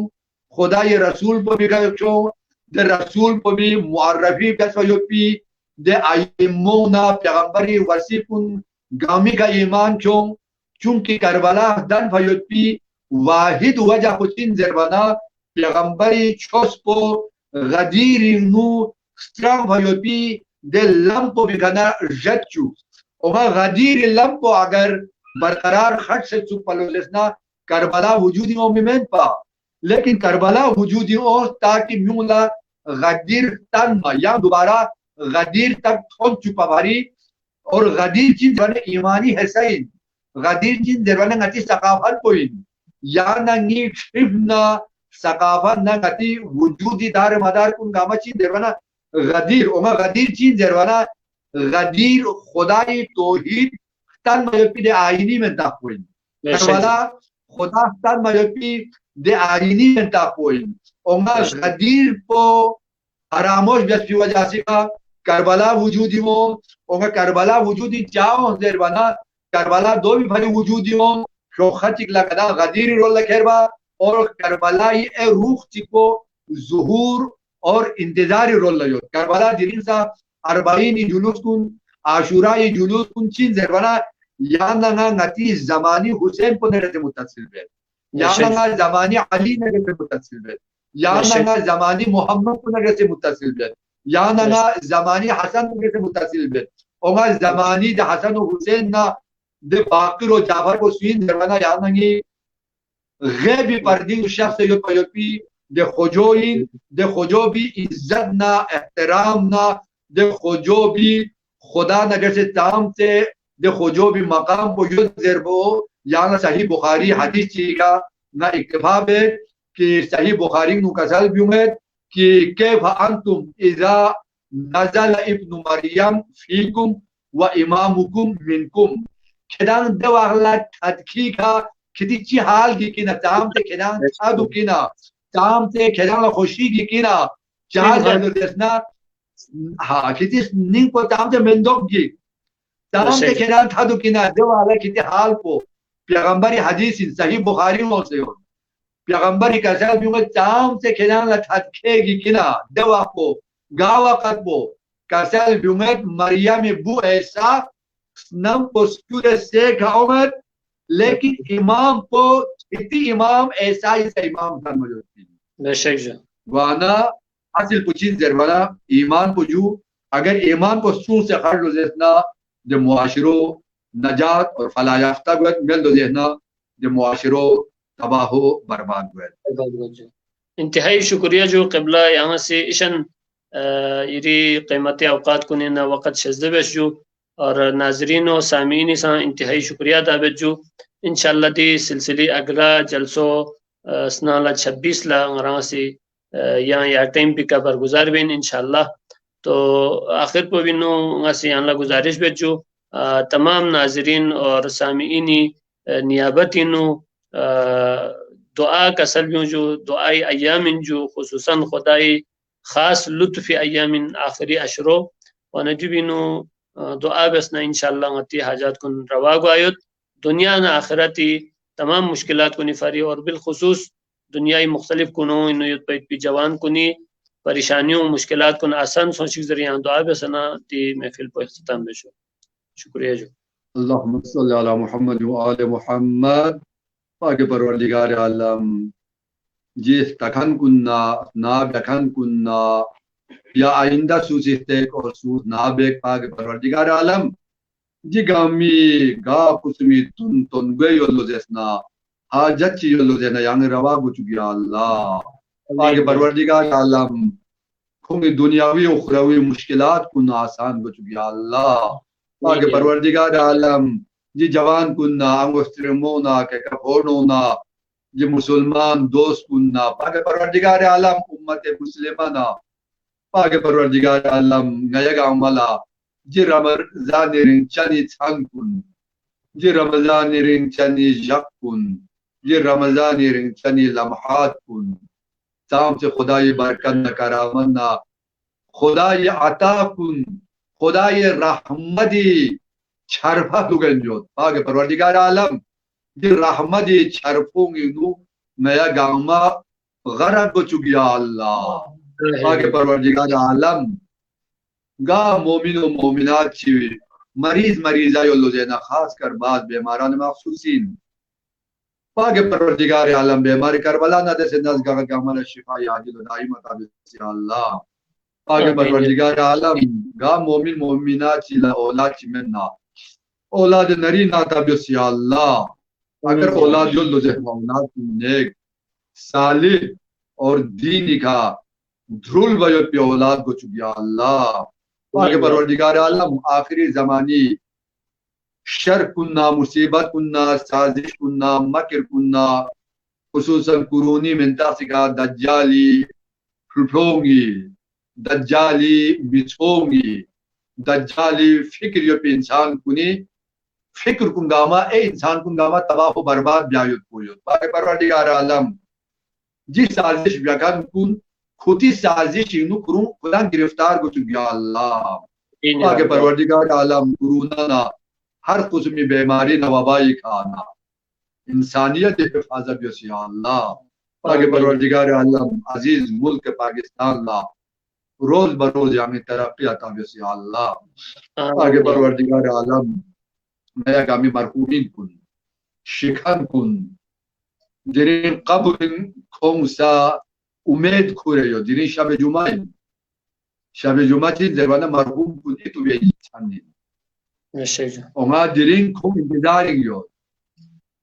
खुदा ये रसूल को भी का क्यों दे रसूल को भी मुअर्रफी का सयोपी दे आइमोना पैगंबरी वसीकुन गामी का ईमान क्यों चूंकि करबला दन फयोपी वाहिद वजह कुचिन जरबना पैगंबरी छोस को गदीर नु स्ट्रॉन्ग फयोपी दे लम को भी गना जच्चू ओगा गदीर लम को अगर बरकरार खट से चुप पलोलेसना करबला वजूदी ओ मिमेन पा लेकिन करबला वजूदी ओ ताकि म्यूला गदीर तन या दोबारा गदीर तक थोन चुपा भारी और गदीर चीज बने ईमानी हसैन गदीर चीज दरवाने ngati सकाफत कोइन या नंगी शिफना सकाफत न ngati वजूदी दार मदार कुन गामची दरवाना गदीर ओमा गदीर चीज दरवाना गदीर खुदाई तौहीद तन मजपी दे आईनी में ताकोइन करबला खुदा तन मजपी दे आईनी में ताकोइन ओमा गदीर को आरामोश बस वजह से का करबला वजूदी मो ओगा करबला वजूदी जाओ दरवाना करबला दो भी भले वजूदी मो शोखत चिकला कदा गदीर रोल लखेरबा और करबला ये रूह चिको ज़ुहूर और इंतजारी रोल लयो करबला दिरिन सा 40 जुलूस कुन आशुरा ये जुलूस कुन चीन जरवाना या नंगा ngati ज़मानी हुसैन को नरे से मुत्तसिल बे या नंगा ज़मानी अली नरे से मुत्तसिल बे या नंगा ज़मानी मोहम्मद को नरे से मुत्तसिल बे या नंगा ज़मानी हसन नरे से मुत्तसिल बे ओगा ज़मानी द हसन और हुसैन ना दे बाकिर और जाफर को स्वीन जरवाना या नंगी गैबी पर्दी शख्स यो पयोपी दे खोजो भी इज्जत ना एहतराम ना दे खोजो भी खुदा नगर से ताम से दे खोजो भी मकाम को युद्ध जरबो या ना सही बुखारी हदीस चीका ना इक्तफा बे कि सही बुखारी नु कसल बिउमे कि कैफ अंतुम इजा नज़ल इब्न मरियम फीकुम व इमामुकुम मिनकुम खेदान दवाला ठदकी का किती हाल की किना ताम से खेदान सादु किना ताम से खेदान खुशी की किना चार जरदसना हाँ किती निंग को ताम से मेंदोक की ताम से खेदान सादु किना दवाला किती हाल को पैगंबरी हदीस सही बुखारी में से हो पैगंबरी का साल भी ताम से खेदान ला ठदकेगी किना दवा को गावा कतबो का साल भी मरियम बु ऐसा नम को स्कूल से गाँव लेकिन इमाम को इतनी इमाम ऐसा ही इमाम था मौजूद वाना असल पुचिन जरवाना ईमान को जू अगर ईमान को सूर से खर्च हो जितना जो मुआशरो नजात और फलाह याफ्ता मिल दो जितना जो मुआशरो तबाह हो बर्बाद हुए इंतहाई शुक्रिया जो क़िबला यहाँ से इशन यरी क़ीमती औकात को ना वक़्त शज़्दबश जो और नाजरीन और सामीन सा इंतहाई शुक्रिया दावत जो इंशाल्लाह दी सिलसिले अगला जलसो सनाला 26 ला से यहाँ या टाइम पिका बरगुजार बेन इंशाल्लाह तो आखिर पर भी नो से यहाँ गुजारिश भेजो तमाम नाजरीन और सामीनी नियाबती नो दुआ का सलबियों जो दुआई अयामिन जो खुसूसन खुदाई खास लुत्फ़ अयामिन आखिरी अशरो व नजबिनो दुआ बसना इंशाल्लाह गति हाजात कुन रवा गुआयत दुनिया न आखिरती तमाम मुश्किलात को निफारी और बिलखुसूस दुनियाई मुख्तलिफ कुनों इनुयत पे जवान कुनी परेशानियों मुश्किलात कुन आसान सोचिक जरिए दुआ बसना ती महफिल पर इख्तिताम बेशो शुक्रिया जो अल्लाहुम्मा सल्ली अला मुहम्मद व आले मुहम्मद पाक परवरदिगार आलम जिस तखन कुन्ना ना बखन कुन्ना या आइंदा सूचिते को सूद ना बेक पाक परवरदिगार आलम जी गामी गा कुसमी तुन गए योलो जैसना हाजत ची योलो जैना यांग रवा गुचुगी अल्लाह पाक परवरदिगार आलम खुंगी दुनियावी उखरवी मुश्किलात कुन्ना आसान गुचुगी अल्लाह पाक परवरदिगार आलम जी जवान कुन्ना अंगोस्त्रिमोना के कपोनोना जी मुसलमान दोस्त कुन्ना पाक परवरदिगार आलम उम्मत मुस्लिमाना पाक परवरदिगार आलम नयगा अमला जी रमजान रिंचनी छानकुन जी रमजान रिंचनी जक्कुन जी रमजान रिंचनी लम्हात कुन ताम से खुदाई बरकत न करामना खुदाई अता कुन खुदाई रहमती छरफा दुगंजो पाक परवरदिगार आलम जी रहमती छरफोंगी नु नया गामा गरक को चुगिया अल्लाह पाक परवरदिगार आलम गा मोमिन और मोमिनात ची मरीजा योलो जेना खास कर बाद बीमारान मखसूसीन पाक परवरदिगार आलम बीमारी करबला ना दे से नज़गा का अमल शिफा याजिल दाइमा ताबिस या अल्लाह पाक परवरदिगार आलम गा मोमिन मोमिनात ची ला औलाद ची मन्ना औलाद नरी नाता बिस या अल्लाह अगर औलाद जो लुजे औलाद नेक सालिह और दीनी का ध्रुल वजह पे औलाद को चुकिया अल्लाह आगे परवरदिगार आलम आखिरी जमानी शर कुन्ना मुसीबत कुन्ना साजिश कुन्ना मकर कुन्ना खुसूसन कुरूनी मिंतासिका दज्जाली फ्लुटोंगी दज्जाली बिछोंगी दज्जाली फिक्र यो पे इंसान कुनी फिक्र कुंगामा ए इंसान कुंगामा तबाह बर्बाद ब्यायुत कोयो आगे परवरदिगार आलम जिस साजिश व्याख्यान कुन खुदी साजिश इनु कुरुं खुदा गिरफ्तार को चुकिया अल्लाह आगे परवरदिगार आलम कुरूना ना हर किस्म की बीमारी न वबाई खाना इंसानियत हिफाजत या अल्लाह आगे परवरदिगार आलम अजीज मुल्क पाकिस्तान ला रोज बरोज यानी तरक्की अता या अल्लाह आगे परवरदिगार आलम नया गामी मरहूमिन कुन शिखन कुन जिरिन कब्र खोंसा उम्मीद खुरे यो जिरिन शब जुमा जरवाना मरहूम कुन इतु बे इंसान ओमा जिरिन खो इंतजार यो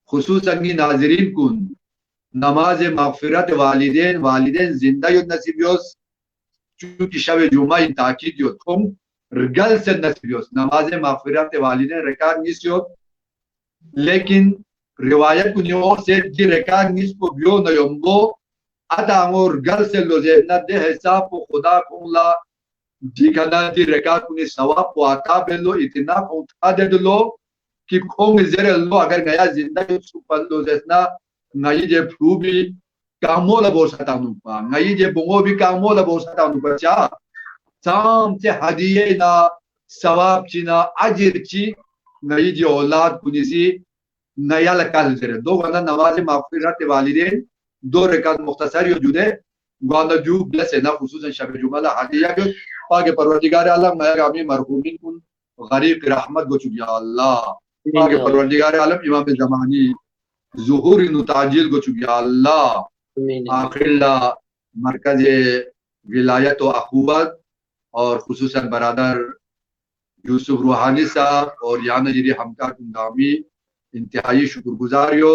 खुसूसन की नाजरीन कुन नमाज मगफिरत वालिदैन जिंदा यो नसीब योस चूंकि शब जुमा इन ताकीद यो तुम रगल से नसीब योस नमाज मगफिरत वालिदैन रिकॉर्ड निस यो लेकिन रिवायत कुनियो से जी रिकॉर्ड निस को बियो न योंबो अदांगोर गल से लोजे न दे हिसाब को खुदा कोला दिखना दी रिकॉर्ड कुनी सवाब को आता बेलो इतना उठा दे दो कि खोंग जरे लो अगर गया जिंदा सुपर लो जैसा नई जे फ्लू भी कामो ला बोसता नुपा नई जे बुंगो भी कामो ला बोसता नुपा चा साम से हदिये ना सवाब चिना अजर ची नई जे औलाद कुनिसी नया लकल जरे दो वना नमाज मगफिरत वालिदैन दो रकात मुख्तसर यो जुदे गाना जू ब्लेस ना खुसूसन शब जुमा ला हदिया के पाके परवरदिगार आलम गामी मरहूमिन कुन गरीब रहमत गो चुकिया अल्लाह आगे परवरदिगार आलम इमाम ज़मानी ज़ुहूर नुताजिल को चुकिया अल्लाह आखिरला मरकज विलायत व अखुवत और खुसूसन बरादर यूसुफ रूहानी साहब और या नजरी हमकार कुंदामी इंतहाई शुक्रगुजारियो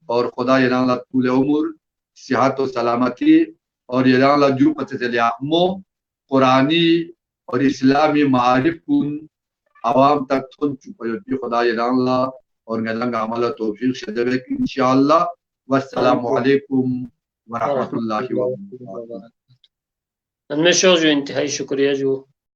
और खुदा यनाला तूल उम्र सेहत व सलामती और यनाला जू पतले आमो कुरानी और इस्लामी मारिफ कुन आवाम तक थुन चुकी खुदा यनाला और गलंग अमल तौफीक शदबे इंशाअल्लाह वस्सलामु अलैकुम व रहमतुल्लाहि व बरकातहू। इंतहाई शुक्रिया जो